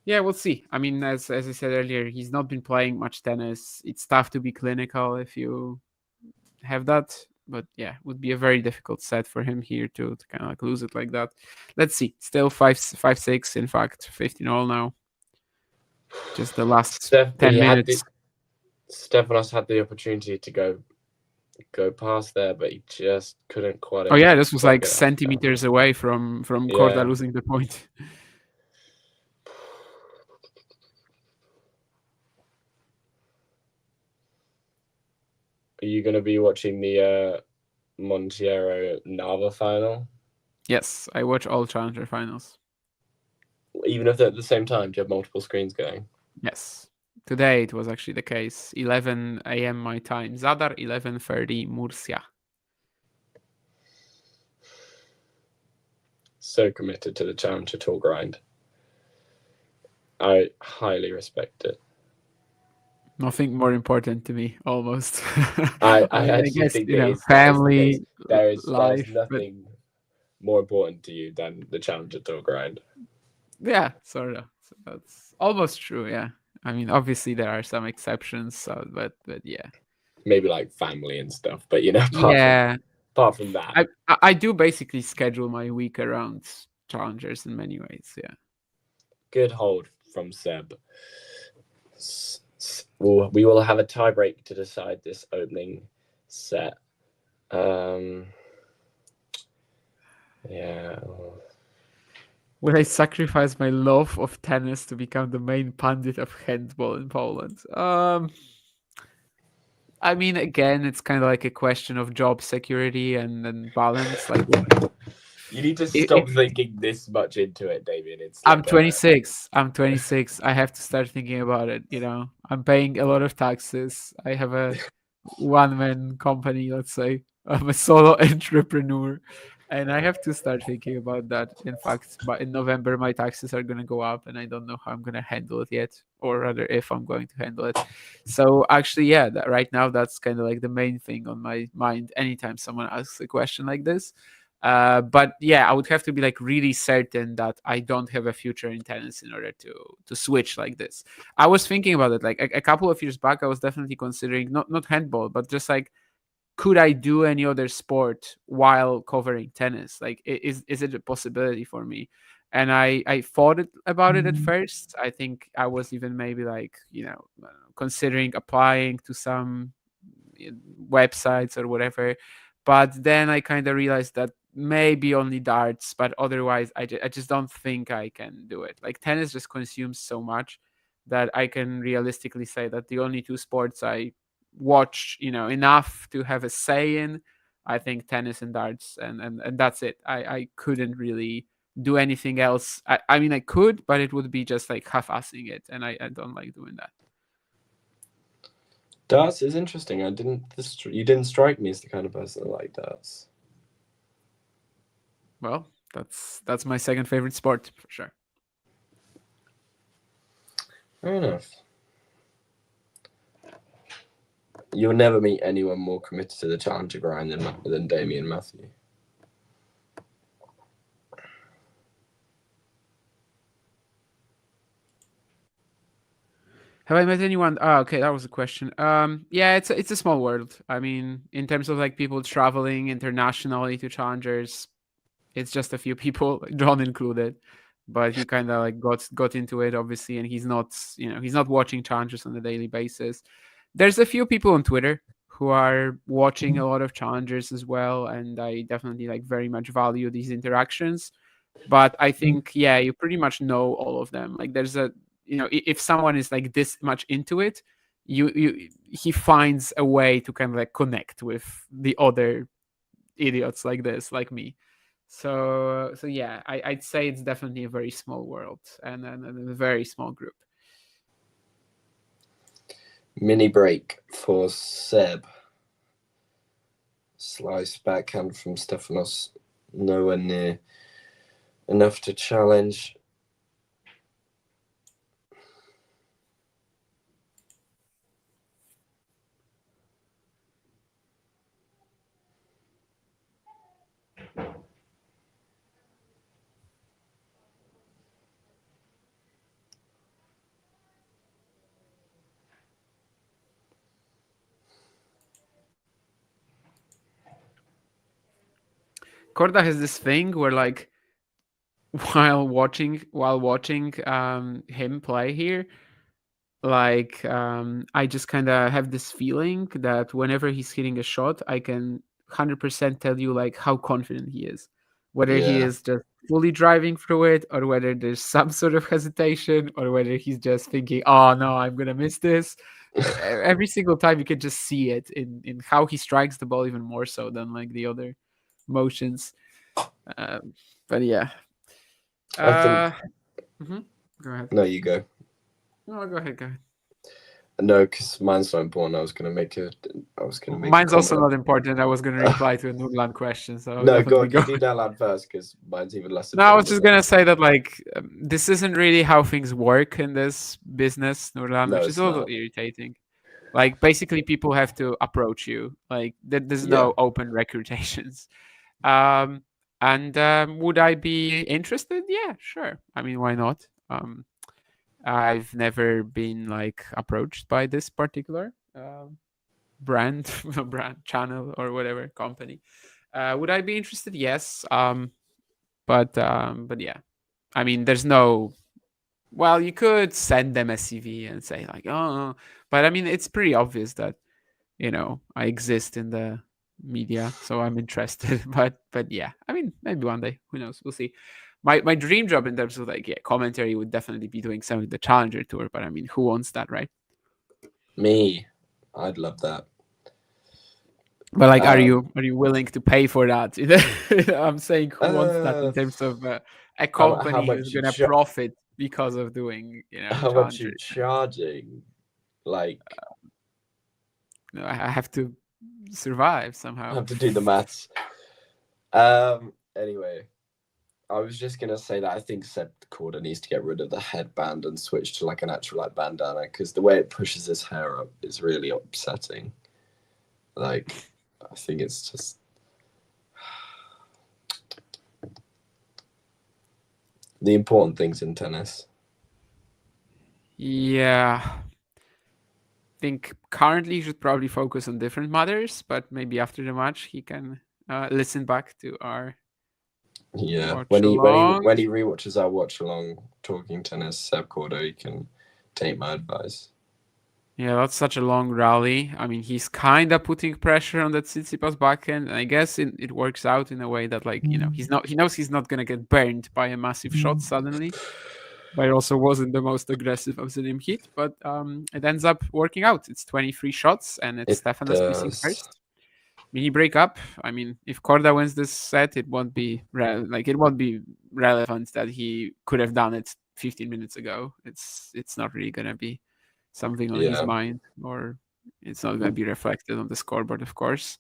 Yeah, we'll see. I mean, as I said earlier, he's not been playing much tennis. It's tough to be clinical if you have that, but yeah, it would be a very difficult set for him here to kind of like lose it like that. Let's see. Still 5-6, in fact, 15-all now. Just the last 10 minutes. Stefanos had the opportunity to go past there, but he just couldn't quite. Oh yeah, this was like centimeters away from Korda losing the point. Are you going to be watching the Monteiro Nava final? Yes, I watch all Challenger finals. Even if they're at the same time, do you have multiple screens going? Yes. Today it was actually the case. 11 a.m. my time. Zadar, 11:30 Murcia. So committed to the Challenger Tour grind. I highly respect it. Nothing more important to me, almost. I guess think family, there's life. Nothing more important to you than the Challenger Tour grind. Yeah, sort of. So that's almost true. Yeah, I mean, obviously there are some exceptions, but yeah. maybe like family and stuff. But apart from that, I do basically schedule my week around challengers in many ways. Yeah. Good hold from Seb. We will have a tiebreak to decide this opening set. Yeah. Will I sacrifice my love of tennis to become the main pundit of handball in Poland? I mean, again, it's kind of like a question of job security and balance. Like, you need to stop thinking this much into it, Damien. I'm 26. I'm 26. I have to start thinking about it. I'm paying a lot of taxes. I have a one-man company, let's say. I'm a solo entrepreneur, and I have to start thinking about that. In fact, but in November, my taxes are going to go up, and I don't know how I'm going to handle it yet, or rather, if I'm going to handle it. So actually, yeah, right now, that's kind of like the main thing on my mind anytime someone asks a question like this. But yeah, I would have to be like really certain that I don't have a future in tennis in order to switch like this. I was thinking about it like a couple of years back. I was definitely considering not handball, but just like, could I do any other sport while covering tennis? Like, is it a possibility for me? And I thought about it at first. I think I was even maybe like, considering applying to some websites or whatever. But then I kind of realized that maybe only darts, but otherwise I just don't think I can do it. Like, tennis just consumes so much that I can realistically say that the only two sports I watch enough to have a say in, I think, tennis and darts, and that's it. I couldn't really do anything else. I mean, I could, but it would be just like half-assing it, and I don't like doing that. Darts is interesting. You didn't strike me as the kind of person that liked darts. Well, that's my second favorite sport for sure. Fair enough. You'll never meet anyone more committed to the challenger grind than Damien Matthew. Have I met anyone? Oh, okay, that was a question. Yeah, it's a small world. I mean, in terms of like people traveling internationally to challengers, it's just a few people, John included. But he kind of like got into it, obviously, and he's not watching challengers on a daily basis. There's a few people on Twitter who are watching a lot of challengers as well, and I definitely like very much value these interactions. But I think, yeah, you pretty much know all of them. Like, there's if someone is like this much into it, he finds a way to kind of like connect with the other idiots like this, like me. So yeah, I'd say it's definitely a very small world and a very small group. Mini break for Seb. Slice backhand from Stefanos. Nowhere near enough to challenge. Korda has this thing where, like, while watching him play here, like, I just kind of have this feeling that whenever he's hitting a shot, I can 100% tell you like how confident he is, whether he is just fully driving through it, or whether there's some sort of hesitation, or whether he's just thinking, oh no, I'm gonna miss this. Every single time you can just see it in how he strikes the ball, even more so than like the other motions. But yeah. I think... Go ahead. No, you go. No, go ahead. No, because mine's not important. I was gonna make. Mine's also not important. I was gonna reply to a Nurlan question. So no, go on. You do that lad first, because mine's even less. No, I was just gonna say that like this isn't really how things work in this business, Nurlan, which is also irritating. Like, basically, people have to approach you. Like, there's no open recrutations. And would I be interested? Yeah, sure. I mean, why not? I've never been like approached by this particular brand, channel or whatever company. Would I be interested? Yes. But yeah, I mean, there's no. Well, you could send them a CV and say like, oh, but I mean, it's pretty obvious that I exist in the media, so I'm interested. But yeah, I mean, maybe one day, who knows? We'll see. My dream job in terms of commentary would definitely be doing some of the Challenger Tour, but I mean, who wants that, right? Me, I'd love that. But like, are you willing to pay for that? I'm saying, who wants that in terms of a company who's going to profit because of doing, how much you charging? Like, I have to survive somehow. I have to do the maths. Anyway, I was just gonna say that I think Seb Korda needs to get rid of the headband and switch to like an actual like bandana, because the way it pushes his hair up is really upsetting. Like, I think it's just the important things in tennis. Yeah. I think currently he should probably focus on different matters, but maybe after the match he can listen back to our when he rewatches our watch along talking tennis, Seb Korda, he can take my advice. Yeah, that's such a long rally. I mean, he's kind of putting pressure on that Tsitsipas backhand, and I guess it works out in a way that he knows he's not gonna get burned by a massive shot suddenly. But it also wasn't the most aggressive I've seen him hit, but it ends up working out. It's 23 shots, and it's Stefanos missing first. Mini breakup. I mean, if Korda wins this set, it won't be relevant that he could have done it 15 minutes ago. It's not really gonna be something on his mind, or it's not gonna be reflected on the scoreboard, of course.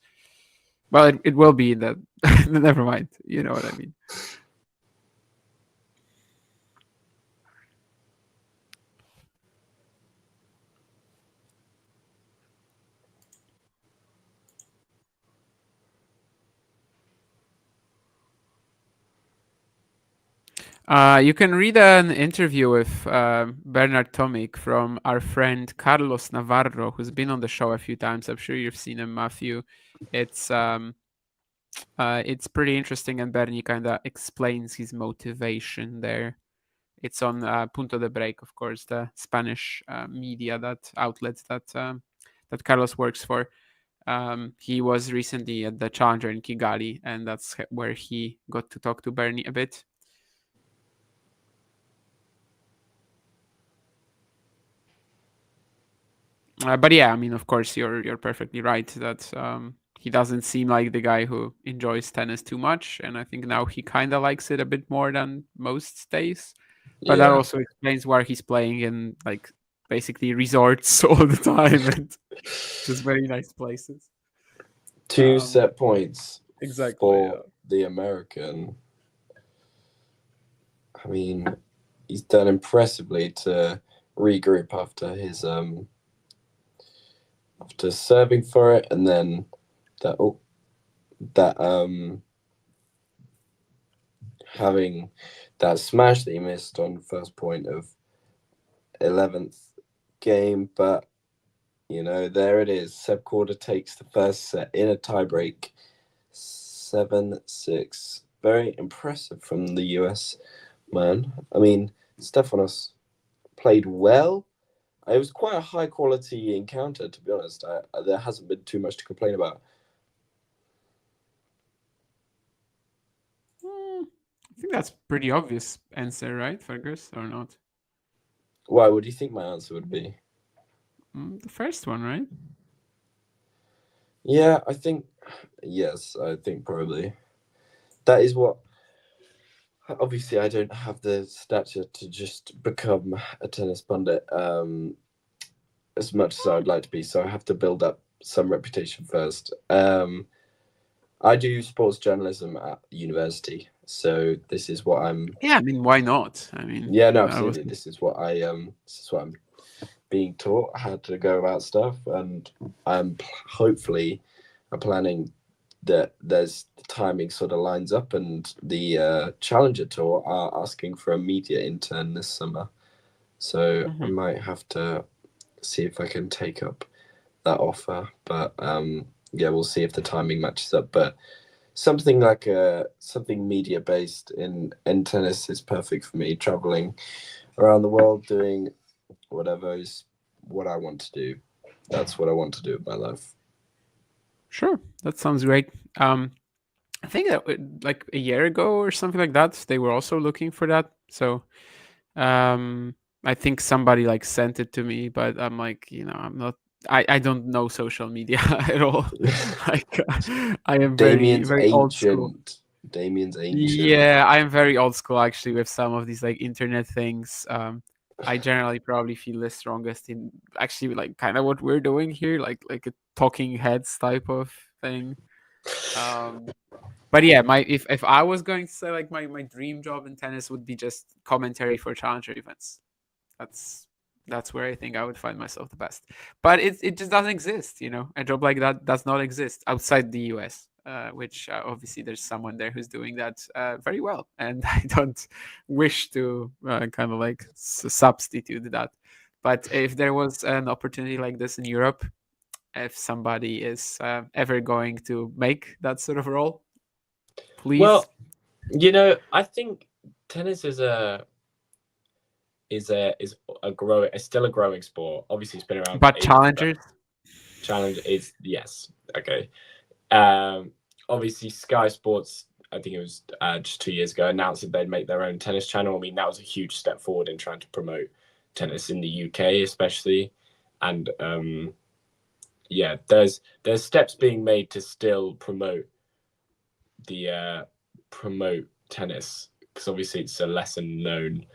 Well, it will be that. Never mind. You know what I mean. You can read an interview with Bernard Tomic from our friend Carlos Navarro, who's been on the show a few times. I'm sure you've seen him, Matthew. It's pretty interesting, and Bernie kind of explains his motivation there. It's on Punto de Break, of course, the Spanish media outlet that Carlos works for. He was recently at the Challenger in Kigali, and that's where he got to talk to Bernie a bit. But yeah, I mean, of course, you're perfectly right that he doesn't seem like the guy who enjoys tennis too much, and I think now he kind of likes it a bit more than most days. But that also explains why he's playing in like basically resorts all the time and just very nice places. 2 set points exactly for the American. I mean, he's done impressively to regroup after his after serving for it, and then having that smash that he missed on first point of 11th game. But there it is. Seb Korda takes the first set in a tiebreak, 7-6. Very impressive from the US man. I mean, Stefanos played well. It was quite a high quality encounter, to be honest. There hasn't been too much to complain about. I think that's pretty obvious answer, right, Fergus, or not? Why? What do you think my answer would be? The first one, right? Yeah, I think probably. That is what... Obviously, I don't have the stature to just become a tennis pundit as much as I would like to be, so I have to build up some reputation first. I do sports journalism at university, so this is what I'm... Yeah, I mean, why not? I mean... Yeah, no, absolutely. This is what I'm being taught, how to go about stuff, and I'm hopefully planning that there's the timing sort of lines up, and the Challenger Tour are asking for a media intern this summer, so I might have to see if I can take up that offer. But yeah, we'll see if the timing matches up. But something like something media based in tennis is perfect for me. Traveling around the world doing whatever is what I want to do. That's what I want to do with my life. Sure, that sounds great. I think that like a year ago or something like that, they were also looking for that. So I think somebody like sent it to me, but I'm like, I'm not. I don't know social media at all. Like I am very old school. Damien's ancient. Yeah, I am very old school actually with some of these like internet things. I generally probably feel the strongest in actually like kind of what we're doing here, like a talking heads type of thing. But yeah, if I was going to say like my dream job in tennis would be just commentary for challenger events. That's where I think I would find myself the best. But it just doesn't exist, A job like that does not exist outside the US, which obviously there's someone there who's doing that very well, and I don't wish to kind of like substitute that. But if there was an opportunity like this in Europe, if somebody is ever going to make that sort of role, please. Well, I think tennis is still a growing sport. Obviously, it's been around. But challengers. Challenge is yes, okay. Obviously, Sky Sports, I think it was just 2 years ago, announced that they'd make their own tennis channel. I mean, that was a huge step forward in trying to promote tennis in the UK, especially. And yeah, there's steps being made to still promote tennis, because obviously it's a lesser known.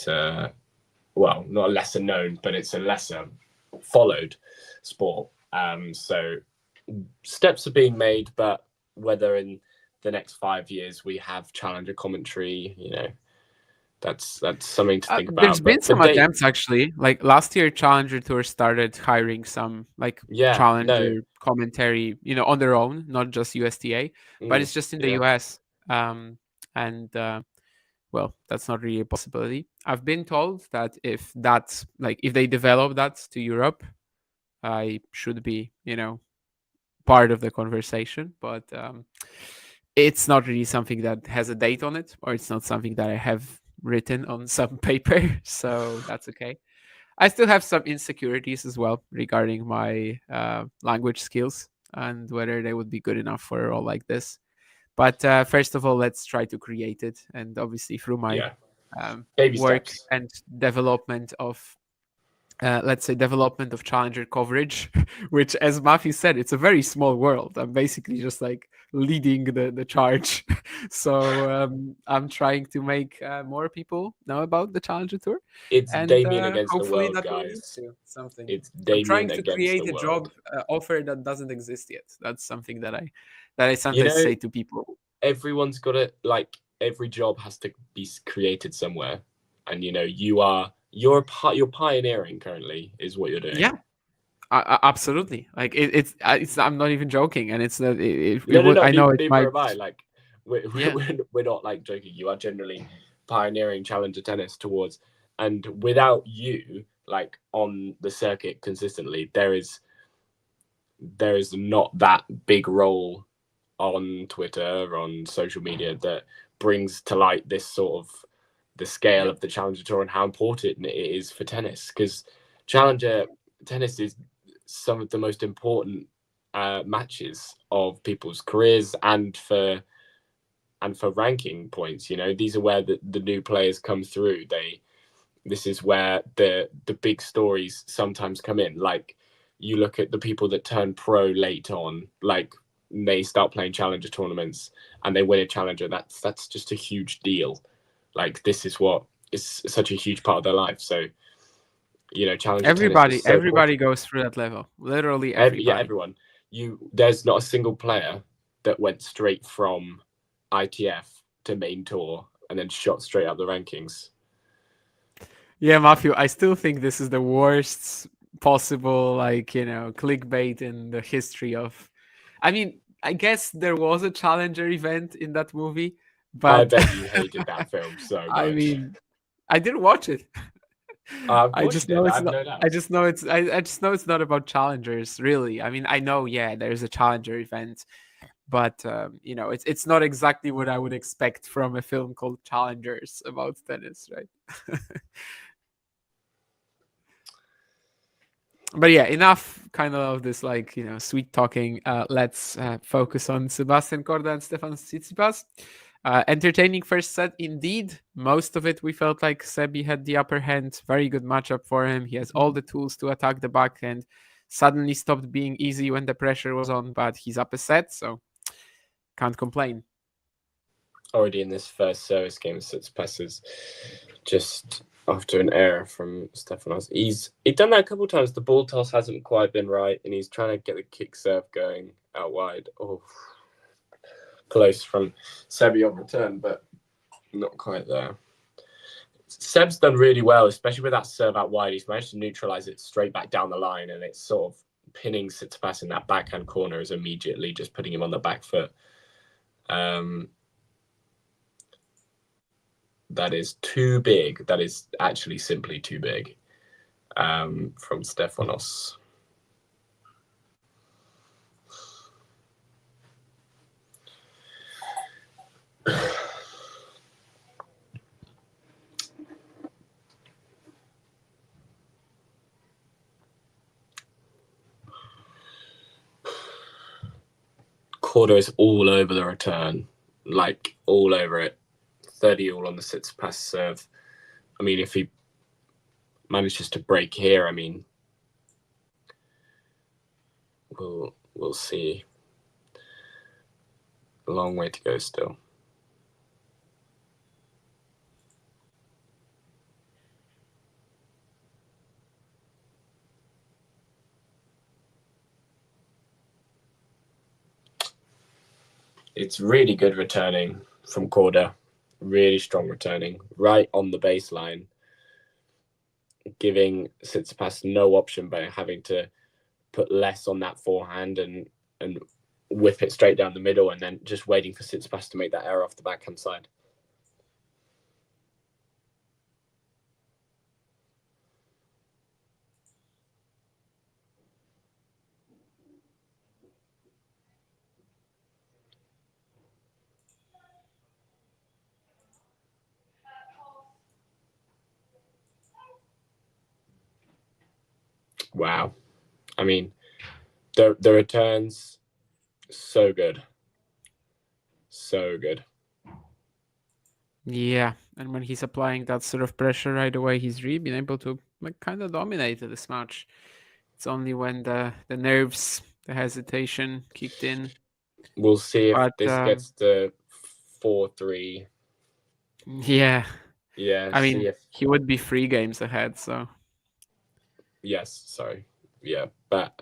Well, not a lesser known, but it's a lesser followed sport. So steps are being made, but whether in the next 5 years we have challenger commentary, that's something to think about. There's been some attempts actually. Like last year, Challenger Tour started hiring some challenger commentary, on their own, not just USTA, but it's just in the US. Well, that's not really a possibility. I've been told that if they develop that to Europe, I should be, part of the conversation. But it's not really something that has a date on it, or it's not something that I have written on some paper. So that's okay. I still have some insecurities as well regarding my language skills and whether they would be good enough for a role like this. But first of all, let's try to create it. And obviously through my work steps. and development of, development of challenger coverage, which, as Matthew said, it's a very small world. I'm basically just like leading the charge. So I'm trying to make more people know about the Challenger Tour. It's Damien against the hopefully world, that will guys. lead to something. It's I'm Damien trying to against create the a world. job offer that doesn't exist yet. That's something that I sometimes say to people. Everyone's got to, every job has to be created somewhere, and you're pioneering currently is what you're doing. Yeah, absolutely. Like it's I'm not even joking, and it's not. I know it might. We're not like joking. You are generally pioneering challenger tennis towards, and without you on the circuit consistently, there is not that big role on Twitter, on social media, that brings to light this sort of the scale of the Challenger Tour and how important it is for tennis, because Challenger tennis is some of the most important matches of people's careers and for ranking points. These are where the new players come through. This is where the big stories sometimes come in. Like you look at the people that turn pro late on, they start playing challenger tournaments and they win a challenger. That's just a huge deal. This is what is such a huge part of their life. So, challenger everybody goes through that level. Literally everybody. Everyone. There's not a single player that went straight from ITF to main tour and then shot straight up the rankings. Yeah, Matthew, I still think this is the worst possible, clickbait in the history of. I mean, I guess there was a challenger event in that movie, but I bet you hated that film so much. I mean, I didn't watch it. I just know it's not. I just know it's. I just know it's not about challengers, really. I mean, I know, yeah, there's a challenger event, but you know, it's not exactly what I would expect from a film called Challengers about tennis, right? But yeah, enough kind of this, like, you know, sweet talking. Let's focus on Sebastian Korda and Stefanos Tsitsipas. Entertaining first set indeed. Most of it we felt like Sebi had the upper hand. Very good matchup for him. He has all the tools to attack the backhand. Suddenly stopped being easy when the pressure was on, but he's up a set, so can't complain. Already in this first service game, Tsitsipas is just after an error from Stefanos. He's done that a couple of times. The ball toss hasn't quite been right, and he's trying to get the kick serve going out wide. Oh, close from Sebi on return, but not quite there. Seb's done really well, especially with that serve out wide. He's managed to neutralize it straight back down the line, and it's sort of pinning Tsitsipas in that backhand corner is immediately just putting him on the back foot. That is too big. That is actually simply too big from Stefanos. Korda is all over the return, like all over it. 30 all on the Tsitsipas serve. I mean, if he manages to break here, I mean, we'll see. A long way to go still. It's really good returning from Korda. Really strong returning, right on the baseline, giving Tsitsipas no option by having to put less on that forehand and whip it straight down the middle, and then just waiting for Tsitsipas to make that error off the backhand side. Wow. I mean, the returns, so good. So good. Yeah, and when he's applying that sort of pressure right away, he's really been able to, like, kind of dominate this match. It's only when the nerves, the hesitation kicked in. We'll see if this gets to 4-3. Yeah. Yeah. I mean, he would be 3 games ahead, so. Yes, sorry. Yeah, but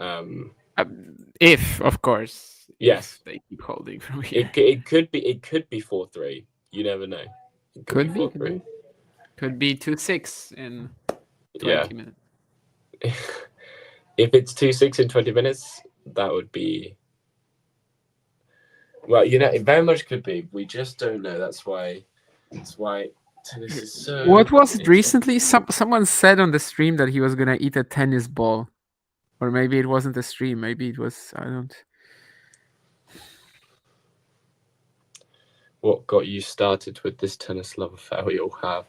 if, of course, yes, if they keep holding from here. It could be 4-3. You never know. It could be 4-3. Could be 2-6 in 20 minutes. If it's 2-6 in 20 minutes, that would be, well, you know, it very much could be. We just don't know. That's why tennis is so. What was it recently? Someone said on the stream that he was gonna eat a tennis ball, or maybe it wasn't a stream. Maybe it was. I don't. What got you started with this tennis love affair we all have?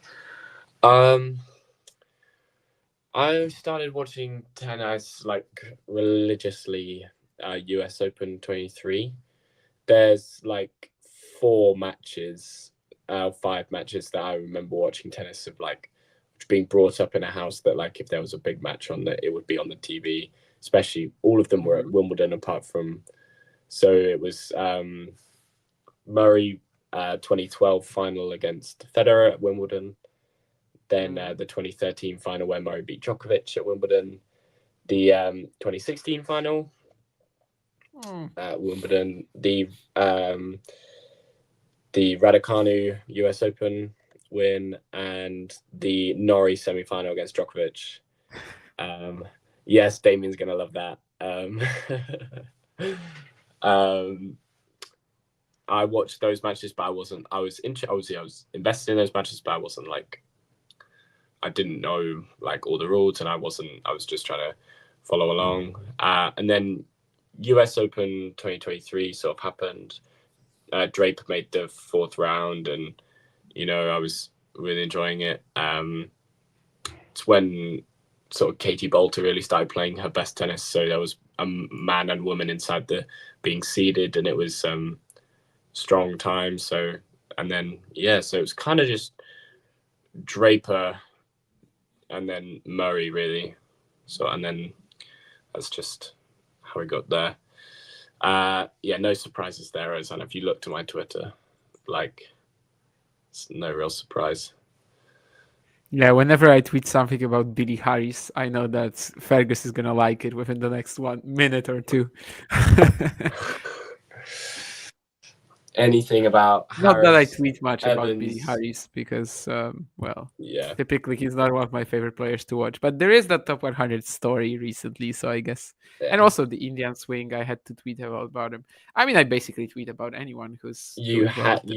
I started watching tennis like religiously. US Open 23. There's like 5 matches that I remember watching tennis of, like, being brought up in a house that, like, if there was a big match on, that it would be on the TV. Especially all of them were at Wimbledon, apart from, so it was Murray 2012 final against Federer at Wimbledon. Then the 2013 final where Murray beat Djokovic at Wimbledon. The 2016 final at Wimbledon. The Raducanu US Open win, and the Norrie semi-final against Djokovic. Yes, Damien's gonna love that. I watched those matches, but I was invested in those matches, but I didn't know like all the rules, and I was just trying to follow along. And then US Open 2023 sort of happened. Draper made the 4th round, and I was really enjoying it. It's when sort of Katie Bolter really started playing her best tennis. So there was a man and woman inside the being seeded, and it was strong time. So, and then so it was kind of just Draper and then Murray really. So, and then that's just how we got there. No surprises there. As and if you look to my Twitter, like, it's no real surprise. Yeah, whenever I tweet something about Billie Harris, I know that Fergus is gonna like it within the next 1 minute or two. Anything about Not that I Harris, tweet much Evans. about Billie Harris because, typically he's not one of my favorite players to watch. But there is that top 100 story recently, so I guess. Yeah. And also the Indian swing, I had to tweet about him. I mean, I basically tweet about anyone who's. You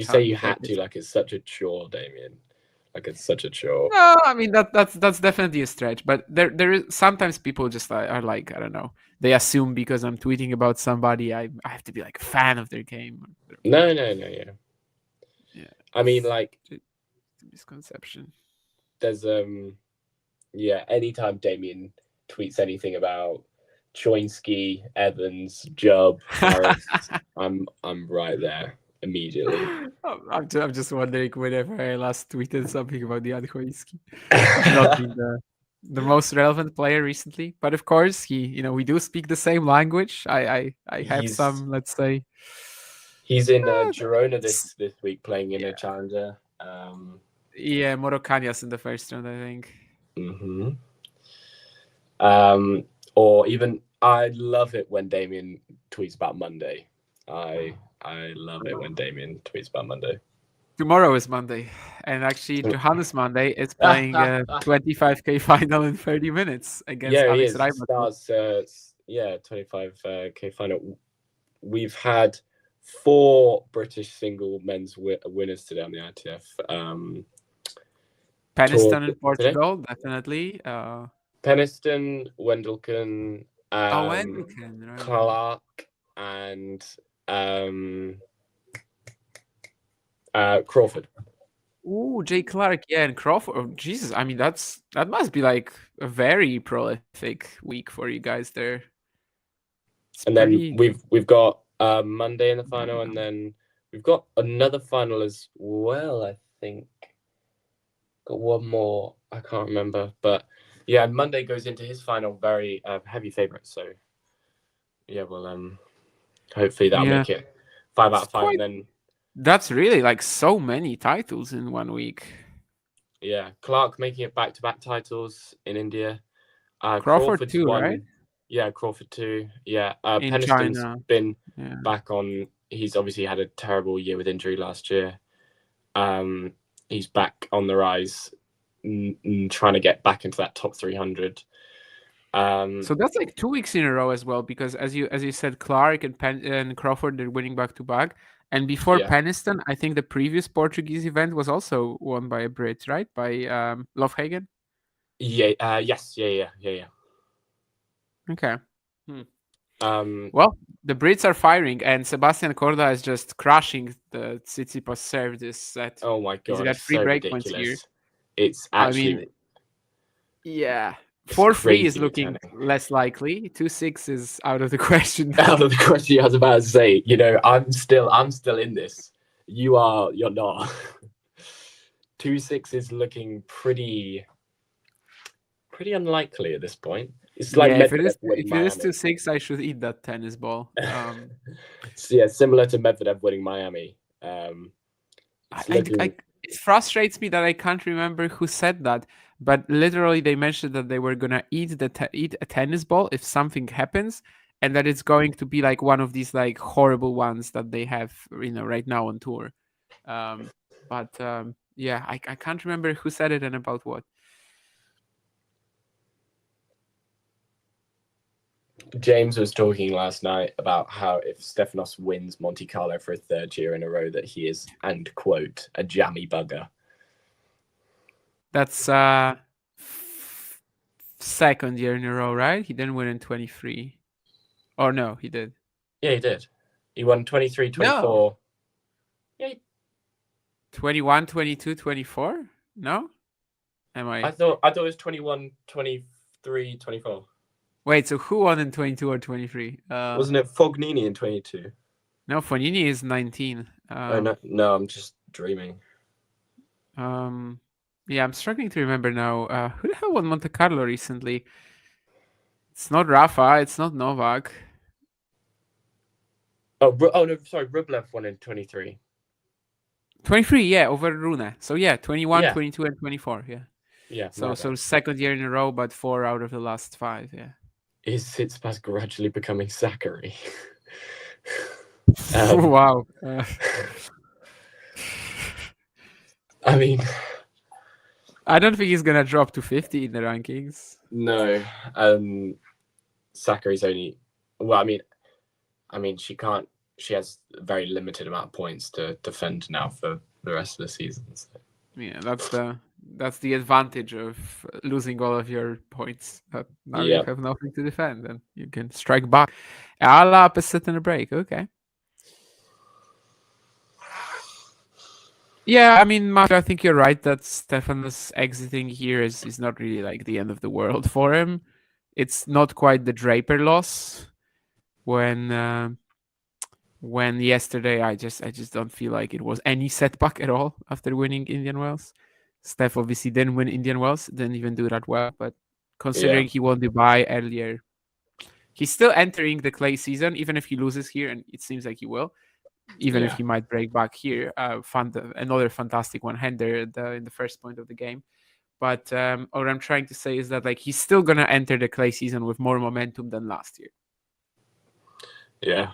say you had to, like it's such a chore, Damien. Like it's such a chore. No, I mean that's definitely a stretch. But there is sometimes people just are like, I don't know. They assume because I'm tweeting about somebody, I have to be like a fan of their game. No, yeah. I mean, like, it's a misconception. There's anytime Damien tweets anything about Choinsky, Evans, Jubb, Harris, I'm right there immediately. I'm just wondering whenever I last tweeted something about the Choinsky. Not been the most relevant player recently, but of course he, we do speak the same language. I have some, let's say. He's in Girona this week playing in a challenger. Yeah, Morocanias in the first round, I think. Mm-hmm. Or even I love it when Damien tweets about Monday. I love it when Damien tweets about Monday. Tomorrow is Monday, and actually Johannes Monday is playing a 25k final in 30 minutes against Alex Reimer. Starts 25k final. We've had 4 British single men's winners today on the ITF. Peniston in Portugal, definitely. Peniston, Wendelken, Wendelken, right. Clark, and Crawford. Ooh, Jay Clark, and Crawford. Oh, Jesus, I mean that must be like a very prolific week for you guys there. And then we've got Monday in the final, and then we've got another final as well. I think got one more. I can't remember, but yeah, Monday goes into his final very heavy favorite. So yeah, well, hopefully that'll make it 5 out of 5, and then. That's really like so many titles in 1 week. Yeah, Clark making it back-to-back titles in India. Crawford too, right? Yeah, Crawford too. Yeah, in Peniston's China. Been back on. He's obviously had a terrible year with injury last year. He's back on the rise, trying to get back into that top 300. So that's like 2 weeks in a row as well, because as you said, Clark and Crawford are winning back-to-back. And before Peniston, I think the previous Portuguese event was also won by a Brit, right? By Lovehagen? Yeah. Yes. Yeah. Okay. Well, the Brits are firing, and Sebastian Korda is just crushing the Tsitsipas serve this set. Oh my god! He's got 3 break points here. It's actually. 4-3 is looking less likely. 2-6 is out of the question. Out of the question. I was about to say, I'm still in this. You're not. 2-6 is looking pretty unlikely at this point. It's like if it is 2-6, I should eat that tennis ball. Similar to Medvedev winning Miami. It frustrates me that I can't remember who said that, but literally they mentioned that they were gonna eat a tennis ball if something happens, and that it's going to be like one of these like horrible ones that they have, right now on tour. I can't remember who said it and about what. James was talking last night about how if Stefanos wins Monte Carlo for a 3rd year in a row, that he is, and quote, a jammy bugger. That's second year in a row, right? He didn't win in 23. Or no, he did. Yeah, he did. He won 23, 24. No. Yeah. 21, 22, 24? No? I thought it was 21, 23, 24. Wait, so who won in 22 or 23? Wasn't it Fognini in 22? No, Fognini is 19. No, I'm just dreaming. Yeah, I'm struggling to remember now. Who the hell won Monte Carlo recently? It's not Rafa. It's not Novak. Oh no, sorry. Rublev won in 23. 23, yeah, over Rune. So yeah, 21, Yeah. 22, and 24, yeah. Yeah. So second year in a row, but 4 out of the last 5, yeah. Is Tsitsipas gradually becoming Zachary? Wow. I mean, I don't think he's gonna drop to 50 in the rankings. No. Zachary's only. Well, I mean, she can't. She has a very limited amount of points to defend now for the rest of the season. So. Yeah, that's the advantage of losing all of your points. Now you have nothing to defend, and you can strike back. All opposite in a break. Okay. Yeah, I mean, Matthew, I think you're right that Stefanos exiting here is not really like the end of the world for him. It's not quite the Draper loss when yesterday I just don't feel like it was any setback at all after winning Indian Wells. Steph obviously didn't win Indian Wells, didn't even do that well, but considering he won Dubai earlier, he's still entering the clay season, even if he loses here, and it seems like he will. Even if he might break back here, another fantastic one-hander in the first point of the game. But what I'm trying to say is that like he's still gonna enter the clay season with more momentum than last year. Yeah.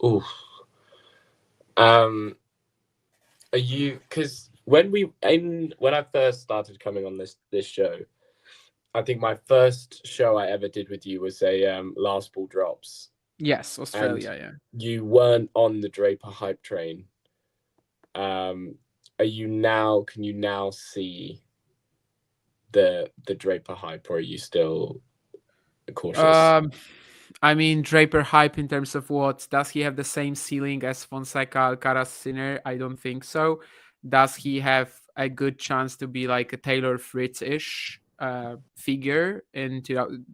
Ooh. Are you? Because when I first started coming on this show, I think my first show I ever did with you was a last ball drops. Yes, Australia, yeah. You weren't on the Draper hype train. Are you now? Can you now see the Draper hype, or are you still cautious? I mean, Draper hype in terms of what? Does he have the same ceiling as Fonseca, Alcaraz, Sinner? I don't think so. Does he have a good chance to be like a Taylor Fritz-ish figure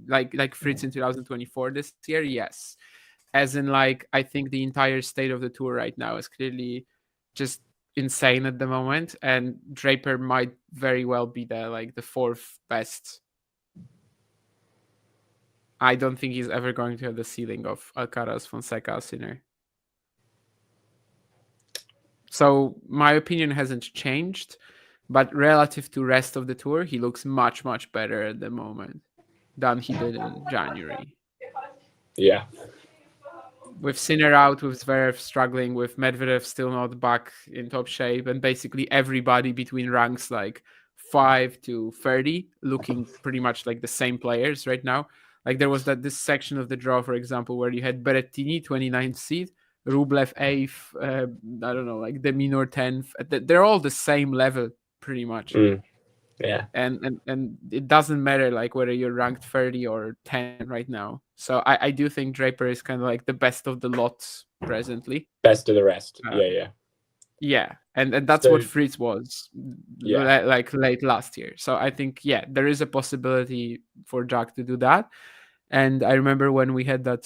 like Fritz in 2024 this year? Yes. As in, like, I think the entire state of the tour right now is clearly just insane at the moment, and Draper might very well be the fourth best. I don't think he's ever going to have the ceiling of Alcaraz, Fonseca, Sinner. So my opinion hasn't changed, but relative to rest of the tour, he looks much, much better at the moment than he did in January. Yeah. With Sinner out, with Zverev struggling, with Medvedev still not back in top shape, and basically everybody between ranks like 5 to 30 looking pretty much like the same players right now. Like there was this section of the draw, for example, where you had Berrettini, 29th seed, Rublev 8th, I don't know, like De Minaur 10th. They're all the same level pretty much. Yeah. And it doesn't matter like whether you're ranked 30 or 10 right now. So I do think Draper is kind of like the best of the lot presently. Best of the rest. Yeah. And that's what Fritz was like late last year. So I think, there is a possibility for Jack to do that. And I remember when we had that,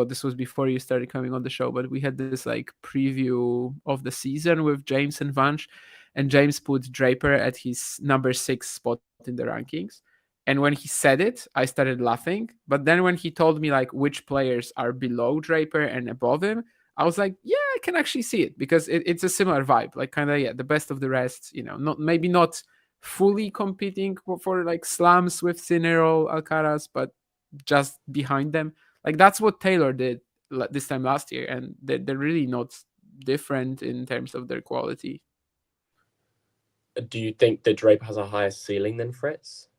this was before you started coming on the show, but we had this like preview of the season with James and Vanch. And James put Draper at his number 6 spot in the rankings. And when he said it, I started laughing. But then when he told me like which players are below Draper and above him, I was like, yeah, I can actually see it, because it's a similar vibe. Like kind of, the best of the rest, not fully competing for like slams with Sinner or Alcaraz, but just behind them. Like that's what Taylor did this time last year. And they're really not different in terms of their quality. Do you think that Draper has a higher ceiling than Fritz?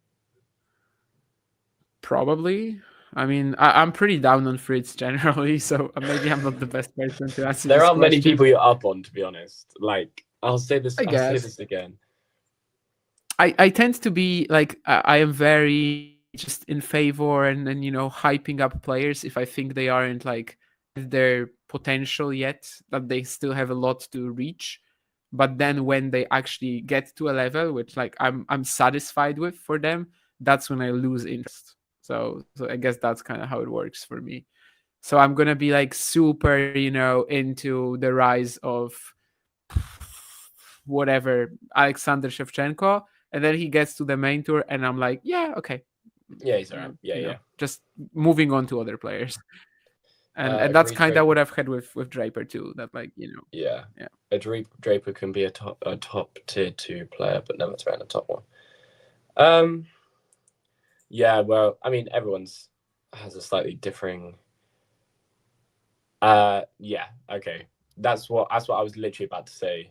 Probably. I mean, I'm pretty down on Fritz generally, so maybe I'm not the best person to answer. There aren't many people you're up on, to be honest. Like, I'll say this again. I tend to be like I am very just in favor and hyping up players if I think they aren't like their potential yet, that they still have a lot to reach. But then when they actually get to a level which like I'm satisfied with for them, that's when I lose interest. So I guess that's kind of how it works for me. So I'm gonna be like super, into the rise of whatever Alexander Shevchenko, and then he gets to the main tour, and I'm like, yeah, okay, Yeah, he's alright. Yeah. just moving on to other players. And that's Agreed, kind of Draper. what I've had with Draper too. That like Yeah. A Draper can be a top tier 2 player, but never thrown a top one. Yeah, well, I mean, everyone's has a slightly differing. Yeah, okay. That's what I was literally about to say.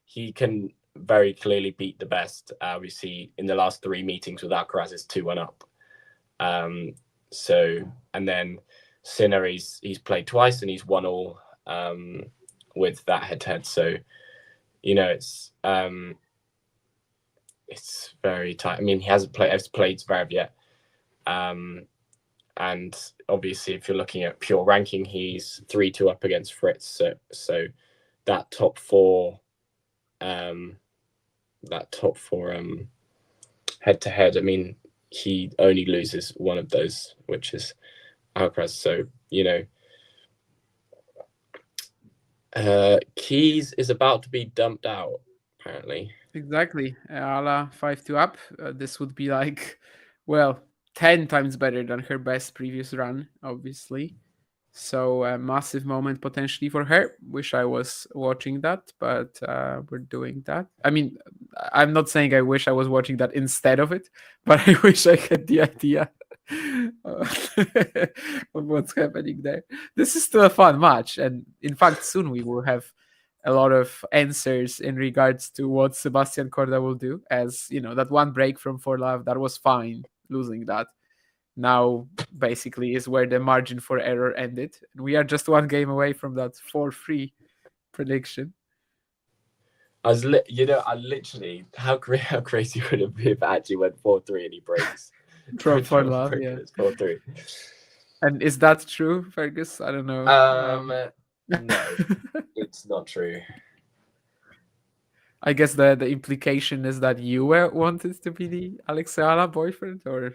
He can very clearly beat the best. We see in the last 3 meetings with Alcaraz is 2-1 up. So, and then Sinner, he's played twice and he's won all with that head-to-head. So, it's very tight. I mean, he hasn't played Zverev yet. And obviously, if you're looking at pure ranking, he's 3-2 up against Fritz. So that top four head-to-head, I mean, he only loses one of those, which is Alcaraz. So, Keys is about to be dumped out, apparently. Exactly. Ala 5-2 up. This would be like, 10 times better than her best previous run, obviously. So a massive moment potentially for her. Wish I was watching that, but we're doing that. I mean, I'm not saying I wish I was watching that instead of it, but I wish I had the idea of what's happening there. This is still a fun match, and in fact, soon we will have a lot of answers in regards to what Sebastian Korda will do. As that one break from 4-love, that was fine, losing that. Now basically is where the margin for error ended, and we are just one game away from that 4-3 prediction. I literally, how crazy would it be if it actually went 4-3 and he breaks from 4-love? Yeah, 4-3. And is that true, Fergus? I don't know. No, it's not true. I guess the implication is that you wanted to be the Alexia boyfriend, or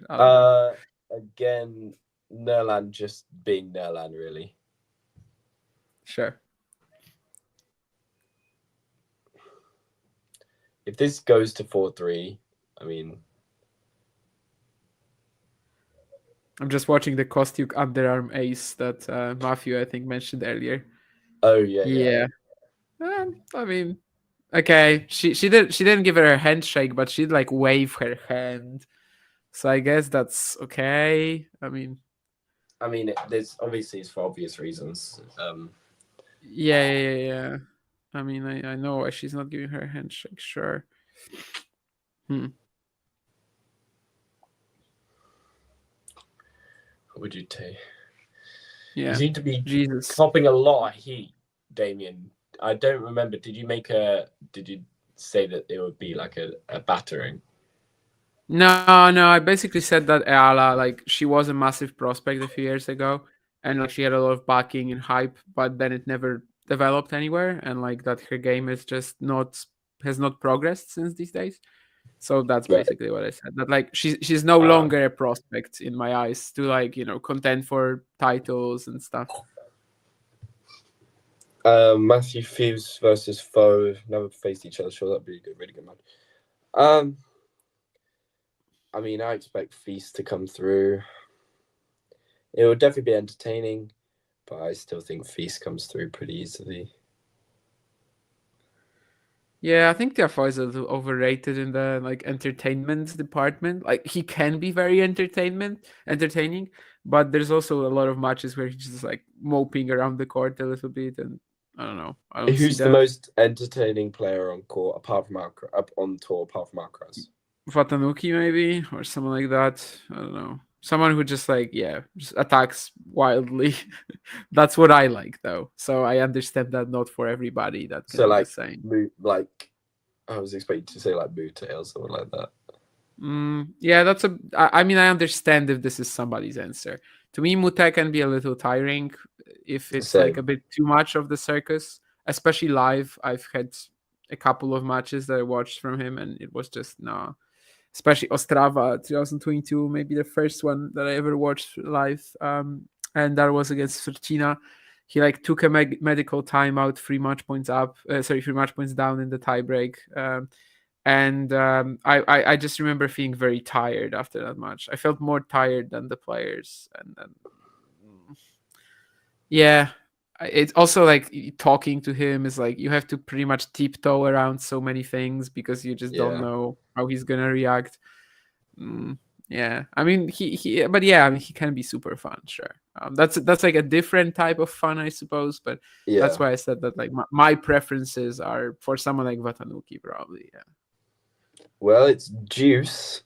again, Nerland just being Nerland, really. Sure. If this goes to 4-3, I mean, I'm just watching the Kostyuk underarm ace that Matthew, I think, mentioned earlier. Oh yeah. I mean, okay, she didn't give her a handshake, but she'd like wave her hand. So I guess that's okay. I mean, there's obviously it's for obvious reasons. Yeah. I mean, I know why she's not giving her a handshake. Sure. What would you take? Yeah. You seem to be Jesus. copping a lot of heat, Damien. I don't remember. Did you say that it would be like a battering? No. I basically said that Ayala, like, she was a massive prospect a few years ago, and like she had a lot of backing and hype, but then it never developed anywhere, and like that her game is just has not progressed since these days. So that's basically what I said. That like she's no longer a prospect in my eyes to like contend for titles and stuff. Matthew Thieves versus Foe never faced each other. Sure, that'd be a good, really good match. I mean, I expect Feast to come through. It will definitely be entertaining, but I still think Feast comes through pretty easily. Yeah, I think Tiafoe is a little overrated in the like entertainment department. Like he can be very entertaining, but there's also a lot of matches where he's just like moping around the court a little bit, and I don't know. Who's the most entertaining player on court apart from Alcaraz? Vatanuki maybe, or someone like that. I don't know. Someone who just like just attacks wildly. That's what I like though. So I understand that not for everybody. That's so like the same. I was expecting to say like Mute or something like that. Yeah, that's a. I mean, I understand if this is somebody's answer. To me, Mute can be a little tiring if it's like Same. a bit too much of the circus, especially live. I've had a couple of matches that I watched from him, and it was just no. Especially Ostrava 2022, maybe the first one that I ever watched live, and that was against Fortuna. He like took a medical timeout, 3 match points up, 3 match points down in the tiebreak. And I just remember feeling very tired after that match. I felt more tired than the players, and yeah, it's also like talking to him is like you have to pretty much tiptoe around so many things because you just don't know how he's gonna react. Yeah, I mean but yeah, I mean he can be super fun, sure. That's like a different type of fun, I suppose, but that's why I said that like my preferences are for someone like Vatanuki, probably. Yeah. Well, it's juice.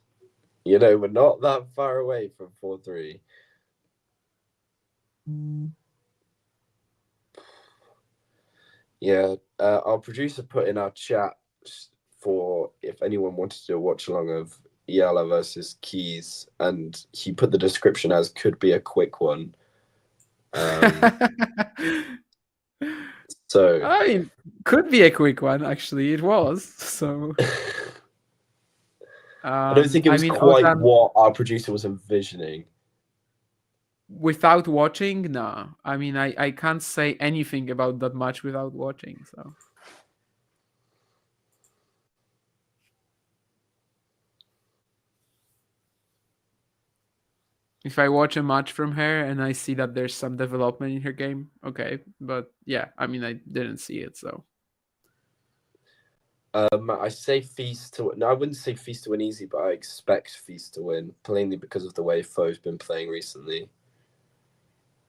You know, we're not that far away from 4-3. Yeah, our producer put in our chat for if anyone wanted to do a watch along of Yala versus Keys, and he put the description as could be a quick one. So I mean, could be a quick one. Actually, it was. So I don't think it was quite Ozan, what our producer was envisioning. Without watching, no. I mean, I can't say anything about that match without watching. So if I watch a match from her and I see that there's some development in her game, okay. But yeah, I mean, I didn't see it, so. I say Feast to win. No, I wouldn't say Feast to win easy, but I expect Feast to win, plainly because of the way Foe's been playing recently.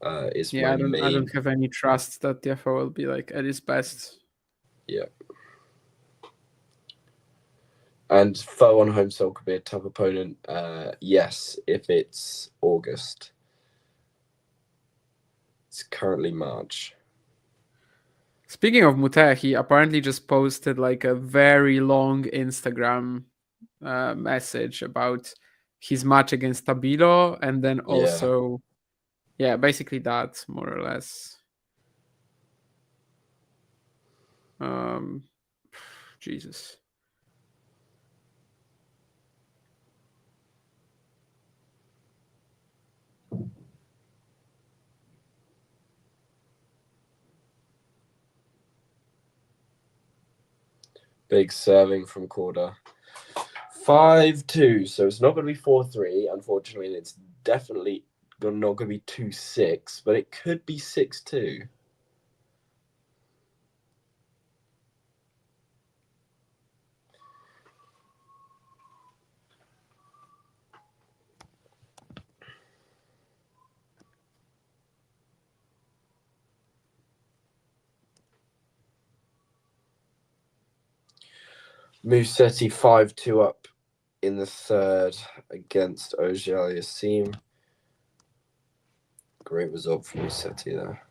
I don't have any trust that Tiafoe will be like at his best. Yeah. And Foe on home soil could be a tough opponent. Yes, if it's August. It's currently March. Speaking of Mute, he apparently just posted like a very long Instagram message about his match against Tabilo, and then also, basically that, more or less. Jesus. Big serving from Korda. 5-2. So it's not going to be 4-3, unfortunately. And it's definitely not going to be 2-6, but it could be 6-2. Musetti 5-2 up in the third against Ojal Yassim. Great result for Musetti there.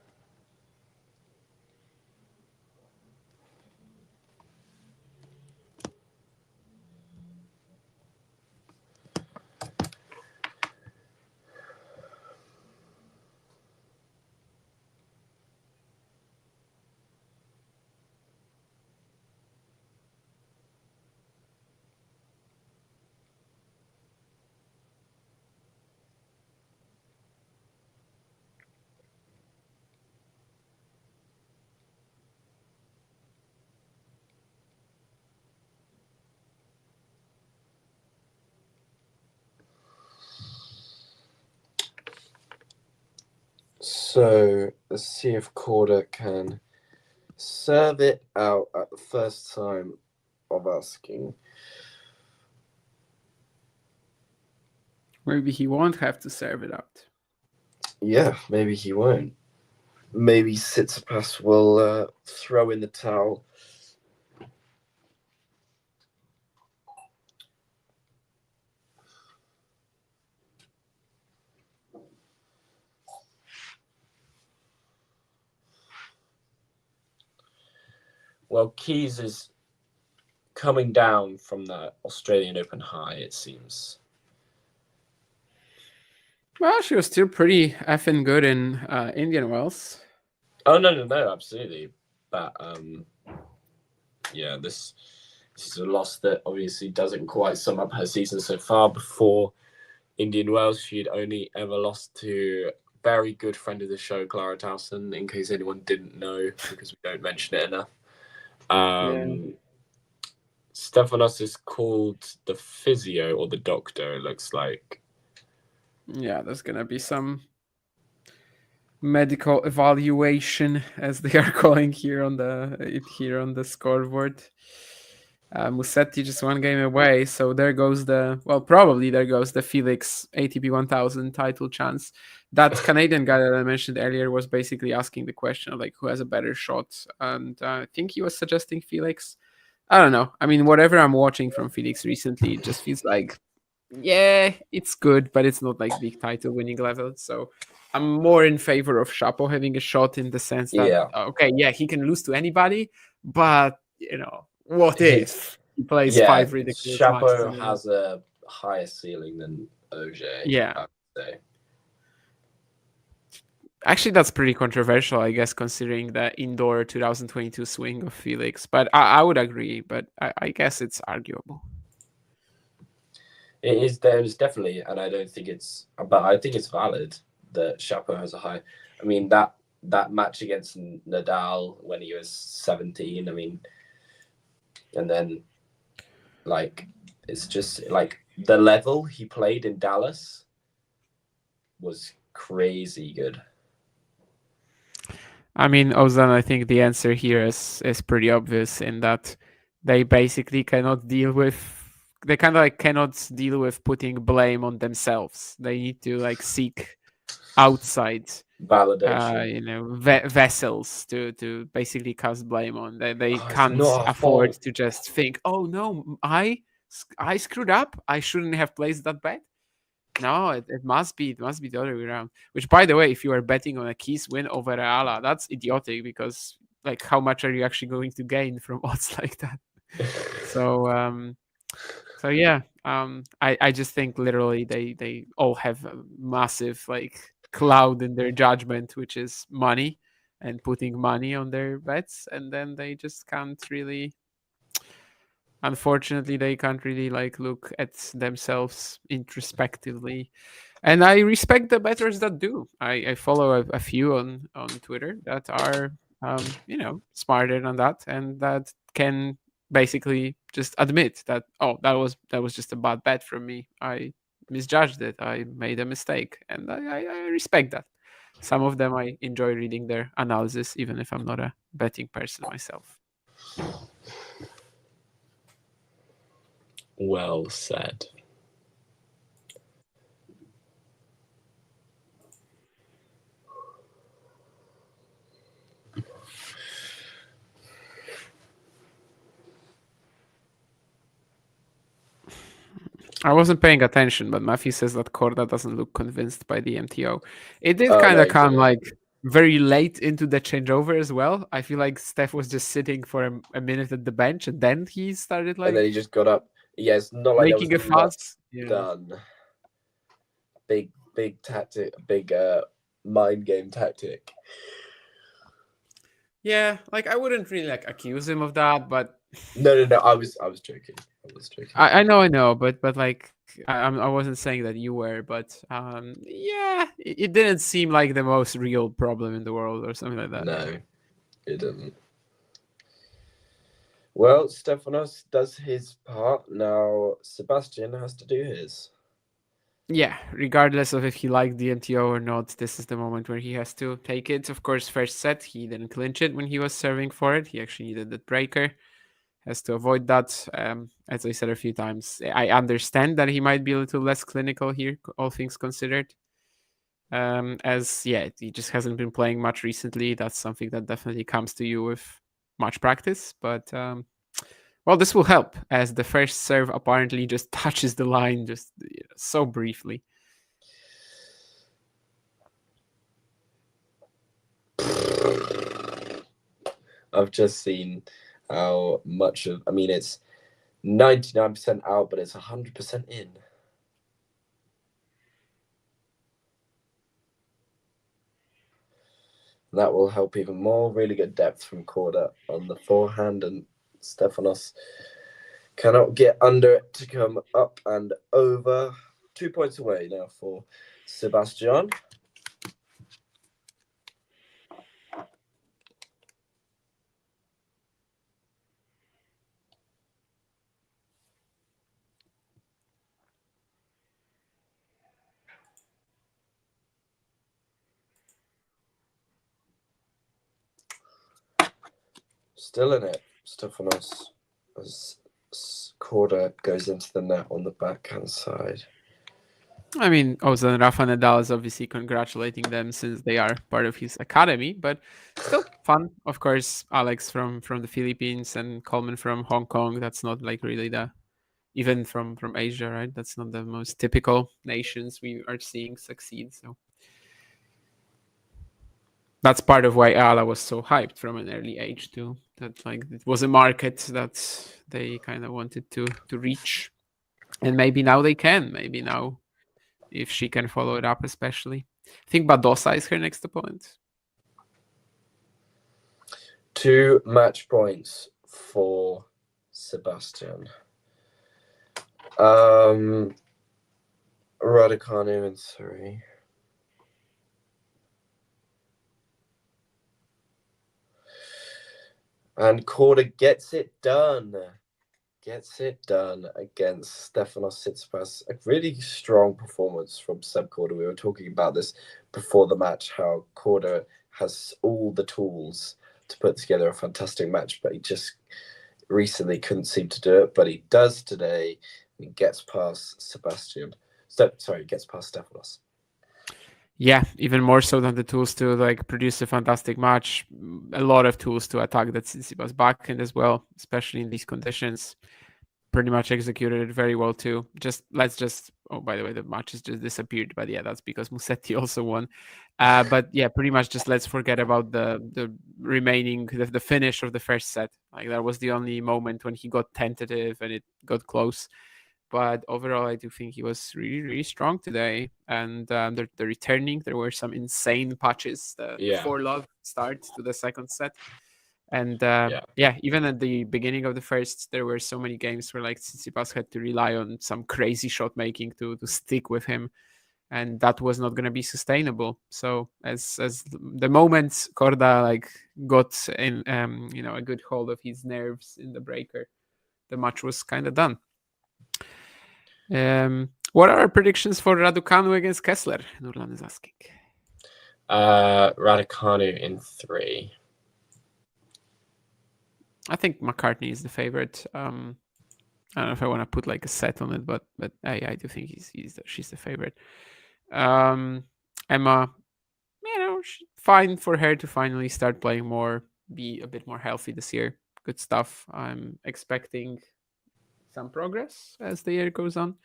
So let's see if Korda can serve it out at the first time of asking. Maybe he won't have to serve it out. Yeah, maybe he won't. Maybe Tsitsipas will throw in the towel. Well, Keys is coming down from the Australian Open high, it seems. Well, she was still pretty effing good in Indian Wells. Oh, no, absolutely. But, yeah, this is a loss that obviously doesn't quite sum up her season so far. Before Indian Wells, she'd only ever lost to very good friend of the show, Clara Towson, in case anyone didn't know, because we don't mention it enough. Stefanos is called the physio or the doctor, it looks like. Yeah, there's gonna be some medical evaluation, as they are calling here on the scoreboard. Musetti just one game away, so there goes probably there goes the Felix ATP 1000 title chance. That Canadian guy that I mentioned earlier was basically asking the question of like who has a better shot, and I think he was suggesting Felix. I don't know. I mean, whatever I'm watching from Felix recently, it just feels like, yeah, it's good, but it's not like big title winning level. So I'm more in favor of Chapo having a shot in the sense that, okay, yeah, he can lose to anybody, but, what if he plays 5 ridiculous matches? Chapo has a higher ceiling than Auger. Yeah. I would say. Actually, that's pretty controversial, I guess, considering the indoor 2022 swing of Felix. But I would agree, but I guess it's arguable. It is. There's definitely, and I don't think it's, but I think it's valid that Chapo has a high. I mean, that match against Nadal when he was 17. I mean, and then like it's just like the level he played in Dallas was crazy good. I mean, Ozan, I think the answer here is pretty obvious in that they basically cannot deal with. They kind of like cannot deal with putting blame on themselves. They need to like seek outside validation, vessels to basically cast blame on. They can't afford to just think, oh no, I screwed up. I shouldn't have placed that bet. No, it must be the other way around. Which, by the way, if you are betting on a Keys win over Reala, that's idiotic because like how much are you actually going to gain from odds like that? So yeah, I just think literally they all have a massive like cloud in their judgment, which is money and putting money on their bets, and then they just can't really. Unfortunately, they can't really like look at themselves introspectively, and I respect the bettors that do. I follow a few on Twitter that are smarter than that and that can basically just admit that that was just a bad bet from me. I misjudged it. I made a mistake, and I respect that. Some of them I enjoy reading their analysis, even if I'm not a betting person myself. Well said. I wasn't paying attention, but Matthew says that Korda doesn't look convinced by the MTO. It did kind of come like very late into the changeover as well. I feel like Steph was just sitting for a minute at the bench, and then he started like. And then he just got up. Yes, not like making a fuss. Done. Big tactic, big mind game tactic. Yeah, like I wouldn't really like accuse him of that, but no. I was joking. I know, but like I wasn't saying that you were, but yeah, it didn't seem like the most real problem in the world or something like that. No, it didn't. Well, Stefanos does his part. Now Sebastian has to do his. Yeah, regardless of if he liked the MTO or not, this is the moment where he has to take it. Of course, first set, he didn't clinch it when he was serving for it. He actually needed the breaker. Has to avoid that. As I said a few times, I understand that he might be a little less clinical here, all things considered. He just hasn't been playing much recently. That's something that definitely comes to you with much practice. But, this will help as the first serve apparently just touches the line just so briefly. I've just seen how much of, it's 99% out, but it's 100% in. That will help even more. Really good depth from Korda on the forehand, and Stefanos cannot get under it to come up and over. 2 points away now for Sebastian. Still in it, Stefanos, as Korda goes into the net on the backhand side. I mean, Ozan and Rafa Nadal is obviously congratulating them since they are part of his academy, but still fun. Of course, Alex from the Philippines and Coleman from Hong Kong. That's not like really even from Asia, right? That's not the most typical nations we are seeing succeed. So that's part of why Ala was so hyped from an early age too. That like it was a market that they kind of wanted to reach, and maybe now they can. Maybe now, if she can follow it up, especially. I think Badosa is her next opponent. 2 match points for Sebastian. Raducanu in 3. And Korda gets it done. Gets it done against Stefanos Tsitsipas. A really strong performance from Seb Korda. We were talking about this before the match, how Korda has all the tools to put together a fantastic match, but he just recently couldn't seem to do it. But he does today. He gets past Sebastian. Gets past Stefanos. Yeah, even more so than the tools to like produce a fantastic match. A lot of tools to attack that Tsitsipas backhand as well, especially in these conditions. Pretty much executed it very well too. Oh, by the way, the match has just disappeared, but yeah, that's because Musetti also won. But yeah, pretty much just let's forget about the remaining the finish of the first set. Like that was the only moment when he got tentative and it got close. But overall, I do think he was really, really strong today. And the returning, there were some insane patches. The 4-love start to the second set. And even at the beginning of the first, there were so many games where like Tsitsipas had to rely on some crazy shot making to stick with him, and that was not going to be sustainable. So as the moment Korda like got in a good hold of his nerves in the breaker, the match was kind of done. What are our predictions for Raducanu against Kessler? Nurlan is asking. Raducanu in 3. I think McCartney is the favorite. I don't know if I want to put like a set on it, but I do think she's the favorite. Emma, fine for her to finally start playing more, be a bit more healthy this year. Good stuff. I'm expecting some progress as the year goes on.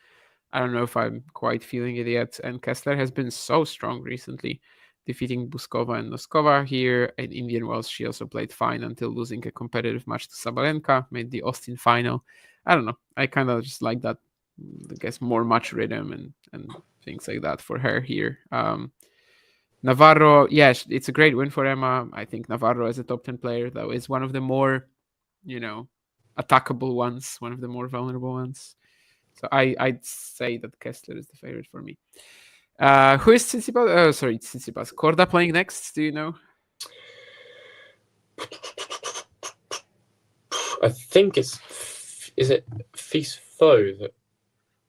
I don't know if I'm quite feeling it yet. And Kessler has been so strong recently, defeating Buskova and Noskova here. In Indian Wells, she also played fine until losing a competitive match to Sabalenka, made the Austin final. I don't know. I kind of just like that, I guess, more match rhythm and things like that for her here. Navarro, yes, it's a great win for Emma. I think Navarro as a top 10 player, though, is one of the more, attackable ones, one of the more vulnerable ones. So I'd say that Kessler is the favorite for me. Who is Tsitsipas? Tsitsipas. Korda playing next? Do you know? I think is it Fisfo that?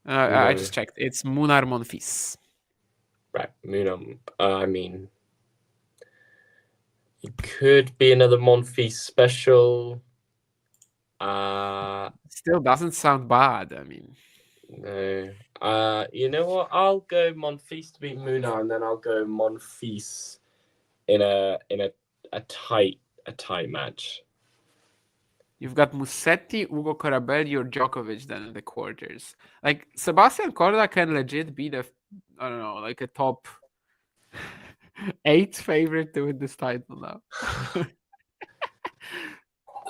I just checked. It's Munar Monfils. Right, Munar. I mean, it could be another Monfils special. Still doesn't sound bad. I mean, no. You know what? I'll go Monfils to beat Munar, and then I'll go Monfils in a tight match. You've got Musetti, Ugo Corabelli, or Djokovic then in the quarters. Like Sebastian Korda can legit be a top 8 favorite to win this title now.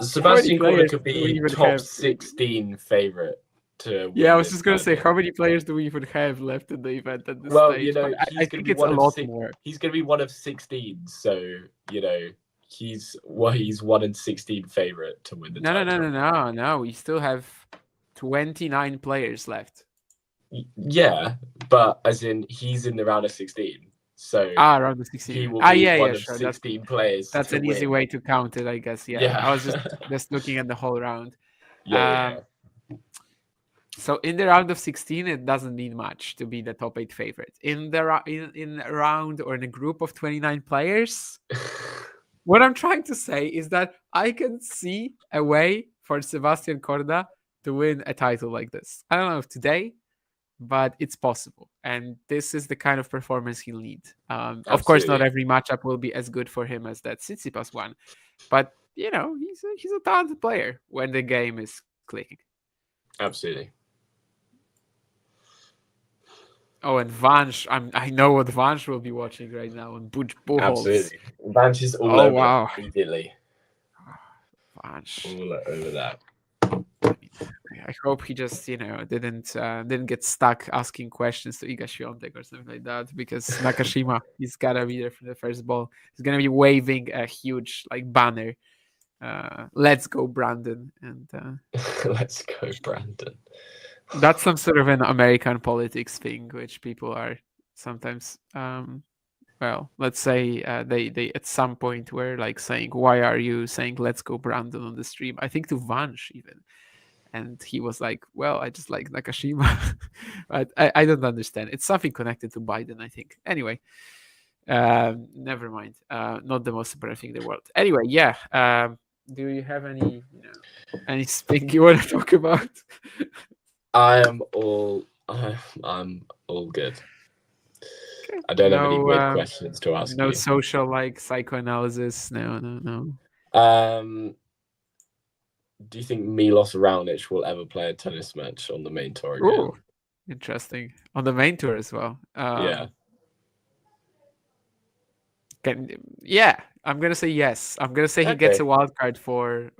Sebastian Korda players could do we be even top have? 16 favorite to win. Yeah, I was this just gonna say, title. how many players do we even have left in the event at this Well, stage? you know, But I he's going think to be it's a one of lot six. more. He's going to be one of 16. So you know, he's 1 in 16 favorite to win the title. No. We still have 29 players left. Yeah, but as in he's in the round of 16. So round of 16. he will be one of sure. 16 players. That's to an easy win. way to count it, I guess. Yeah. I was just looking at the whole round. Yeah. So in the round of 16, it doesn't mean much to be the top 8 favorite. In the in a round or in a group of 29 players, what I'm trying to say is that I can see a way for Sebastian Korda to win a title like this. I don't know if today, but it's possible. And this is the kind of performance he'll need. Of course, not every matchup will be as good for him as that Tsitsipas one. But, you know, he's a talented player when the game is clicking. Absolutely. Oh, and Vansh, I know what Vansh will be watching right now on Buchholz. Absolutely. Vansh is all over wow. immediately. Vansh. All over that. I hope he just, didn't get stuck asking questions to Iga Świątek or something like that, because Nakashima, he's gotta be there for the first ball. He's gonna be waving a huge banner. Let's go, Brandon. And let's go, Brandon. That's some sort of an American politics thing, which people are sometimes, let's say they at some point were saying, why are you saying let's go Brandon on the stream? I think to Vansh even. And he was like, well, I just like Nakashima. But I don't understand. It's something connected to Biden, I think. Anyway, never mind. Not the most important thing in the world. Anyway, yeah. Do you have anything you want to talk about? I'm all good. Okay. I don't have any weird questions to ask you. No social psychoanalysis. No. Do you think Milos Raonic will ever play a tennis match on the main tour again? Ooh, interesting. On the main tour as well. Yeah. I'm gonna say yes. I'm gonna say he gets a wild card for.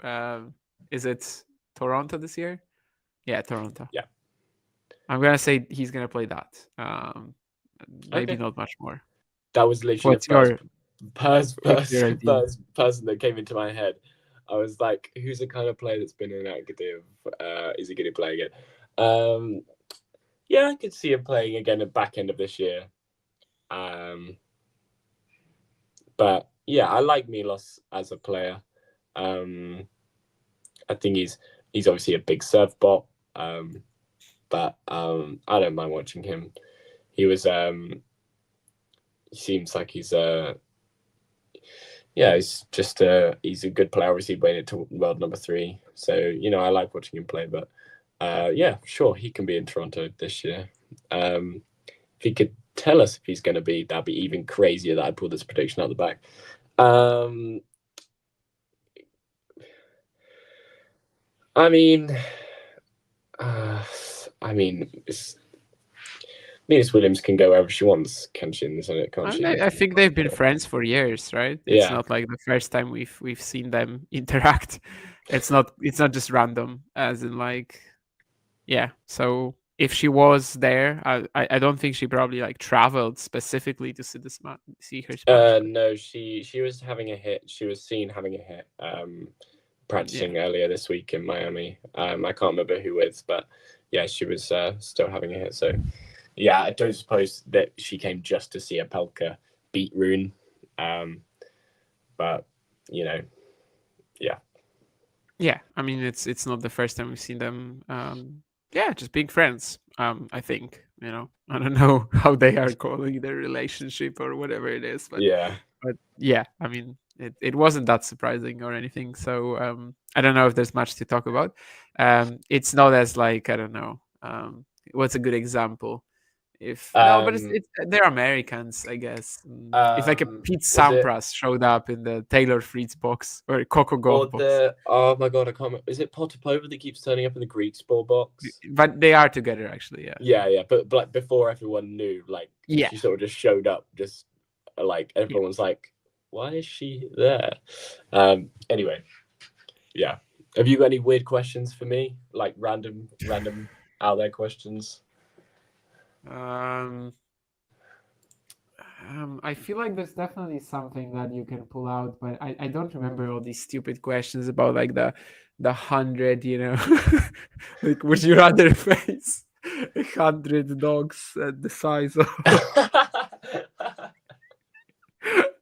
Is it Toronto this year? Yeah, Toronto. Yeah. I'm gonna say he's gonna play that. Maybe not much more. That was literally the first person that came into my head. I was like, who's the kind of player that's been inactive? Is he going to play again? Yeah, I could see him playing again at back end of this year. But yeah, I like Milos as a player. I think he's obviously a big serve bot. But I don't mind watching him. He was he seems like he's he's a good player. Obviously made it to world number 3. So, I like watching him play, but yeah, sure, he can be in Toronto this year. If he could tell us if he's going to be, that'd be even crazier that I pulled this prediction out the back. Venus Williams can go wherever she wants, can't she? I think they've been friends for years, right? It's not like the first time we've seen them interact. It's not just random, as in So if she was there, I don't think she probably traveled specifically to see her. No, she was having a hit. She was seen having a hit. Practicing earlier this week in Miami. I can't remember who with, but yeah, she was still having a hit. So. Yeah, I don't suppose that she came just to see Apelka beat Rune. But, yeah. Yeah, I mean, it's not the first time we've seen them, just being friends, I think, I don't know how they are calling their relationship or whatever it is. But yeah, I mean, it wasn't that surprising or anything. So I don't know if there's much to talk about. It's not as I don't know, what's a good example? But they're Americans, I guess. If a Pete Sampras showed up in the Taylor Fritz box or Coco Golf box. Oh my god, I can't remember. Is it Potapova that keeps turning up in the Greek sport box? But they are together, actually, yeah. Yeah, but before everyone knew, she sort of just showed up, just everyone was like, why is she there? Anyway, yeah. Have you got any weird questions for me? Like random out there questions? I feel like there's definitely something that you can pull out, but I don't remember all these stupid questions about like the 100, you know, like would you rather face 100 dogs at the size of,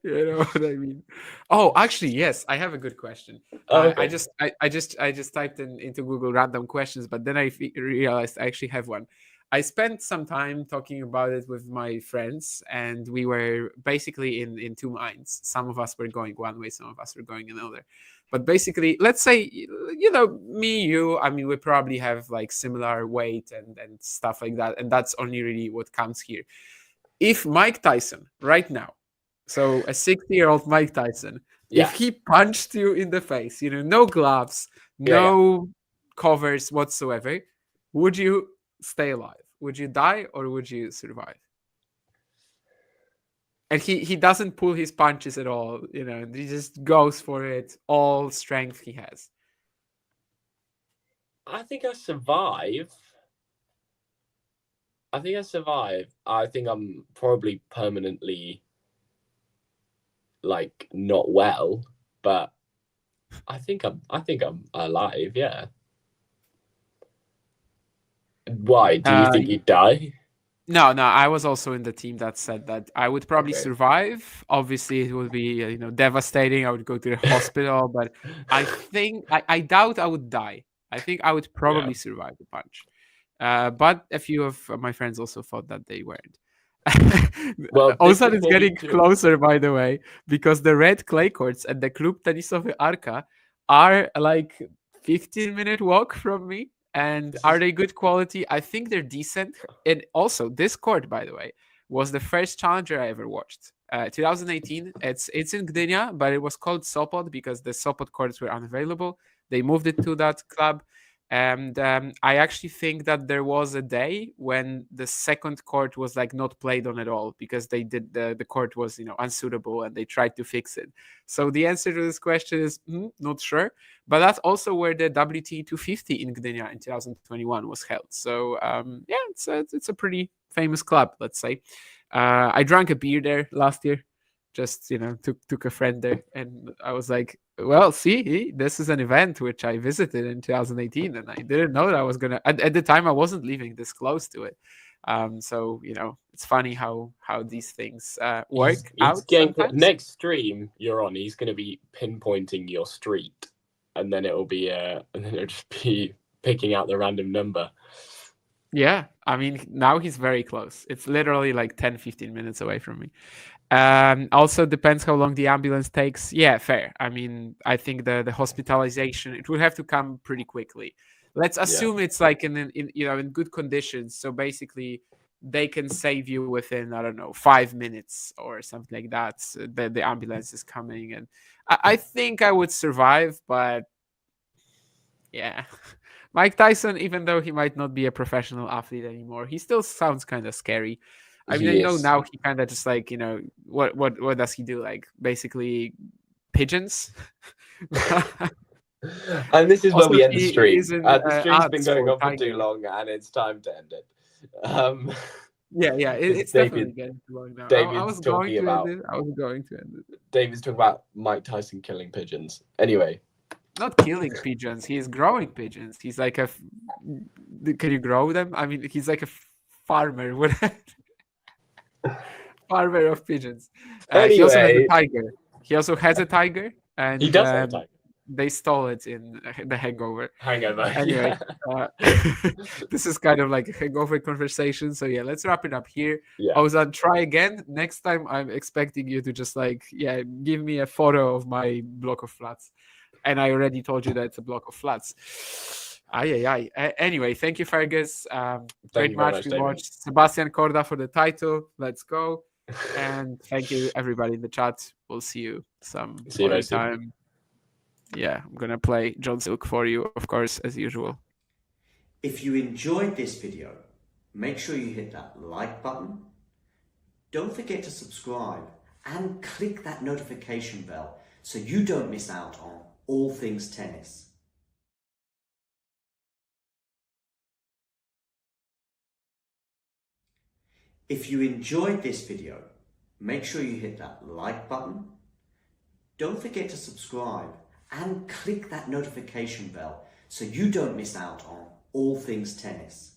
you know what I mean? Oh, actually, yes, I have a good question. Okay. I just typed into Google random questions, but then I realized I actually have one. I spent some time talking about it with my friends, and we were basically in two minds. Some of us were going one way, some of us were going another. But basically, let's say, you know, me, you, I mean, we probably have like similar weight and stuff like that. And that's only really what counts here. If Mike Tyson right now, so a 60-year-old Mike Tyson, Yeah. if he punched you in the face, you know, no gloves, no covers whatsoever, would you stay alive? Would you die or would you survive? And he doesn't pull his punches at all, you know, he just goes for it, all strength he has. I think I survive. I think I'm probably permanently like not well, but I think I'm alive, yeah. Why? Do you think you'd die? No, I was also in the team that said that I would probably survive. Obviously, it would be, you know, devastating. I would go to the hospital, but I think I doubt I would die. I think I would probably survive the punch. But a few of my friends also thought that they weren't. Well, Ozan is getting closer, by the way, because the red clay courts at the Klub Tenisowy Arka are like 15-minute walk from me. And are they good quality? I think they're decent. And also, this court, by the way, was the first challenger I ever watched. 2018. It's in Gdynia, but it was called Sopot because the Sopot courts were unavailable. They moved it to that club. And I actually think that there was a day when the second court was like not played on at all because they did the court was, you know, unsuitable and they tried to fix it. So the answer to this question is not sure. But that's also where the WT 250 in Gdynia in 2021 was held. So yeah, it's a pretty famous club, let's say. I drank a beer there last year. Just, you know, took a friend there, and I was like, well, see, this is an event which I visited in 2018, and I didn't know that I was gonna. At the time, I wasn't living this close to it. So, you know, it's funny how these things work out. Next stream you're on, he's gonna be pinpointing your street, and then it'll just be picking out the random number. Yeah, I mean, now he's very close. It's literally like 10-15 minutes away from me. Also depends how long the ambulance takes. Yeah, fair. I mean, I think the hospitalization, it would have to come pretty quickly. Let's assume it's like in you know, in good conditions. So basically they can save you within, I don't know, 5 minutes or something like that. So the ambulance is coming, and I think I would survive, but yeah. Mike Tyson, even though he might not be a professional athlete anymore, he still sounds kind of scary. I mean, I know now he kind of just like, you know, what does he do? Like basically pigeons. And this is where we end the stream. The stream's been going on for tiger. too long, and it's time to end it. Yeah, it's definitely getting too long now. I was going to end it. David's talking about Mike Tyson killing pigeons. Anyway. Not killing pigeons. He's growing pigeons. He's like can you grow them? I mean, he's like a farmer. Farmer of pigeons. Anyway. He also has a tiger. He also has a tiger, and he does have a tiger. They stole it in The Hangover. Anyway, this is kind of like a hangover conversation. So yeah, let's wrap it up here. Yeah. Ozan, try again. Next time, I'm expecting you to just like, give me a photo of my block of flats. And I already told you that it's a block of flats. Anyway, thank you, Fergus. Great match we watched. Sebastian Korda for the title. Let's go. And thank you, everybody in the chat. We'll see you some other time. Yeah, I'm going to play John Silk for you, of course, as usual. If you enjoyed this video, make sure you hit that like button. Don't forget to subscribe and click that notification bell so you don't miss out on all things tennis. If you enjoyed this video, make sure you hit that like button. Don't forget to subscribe and click that notification bell so you don't miss out on all things tennis.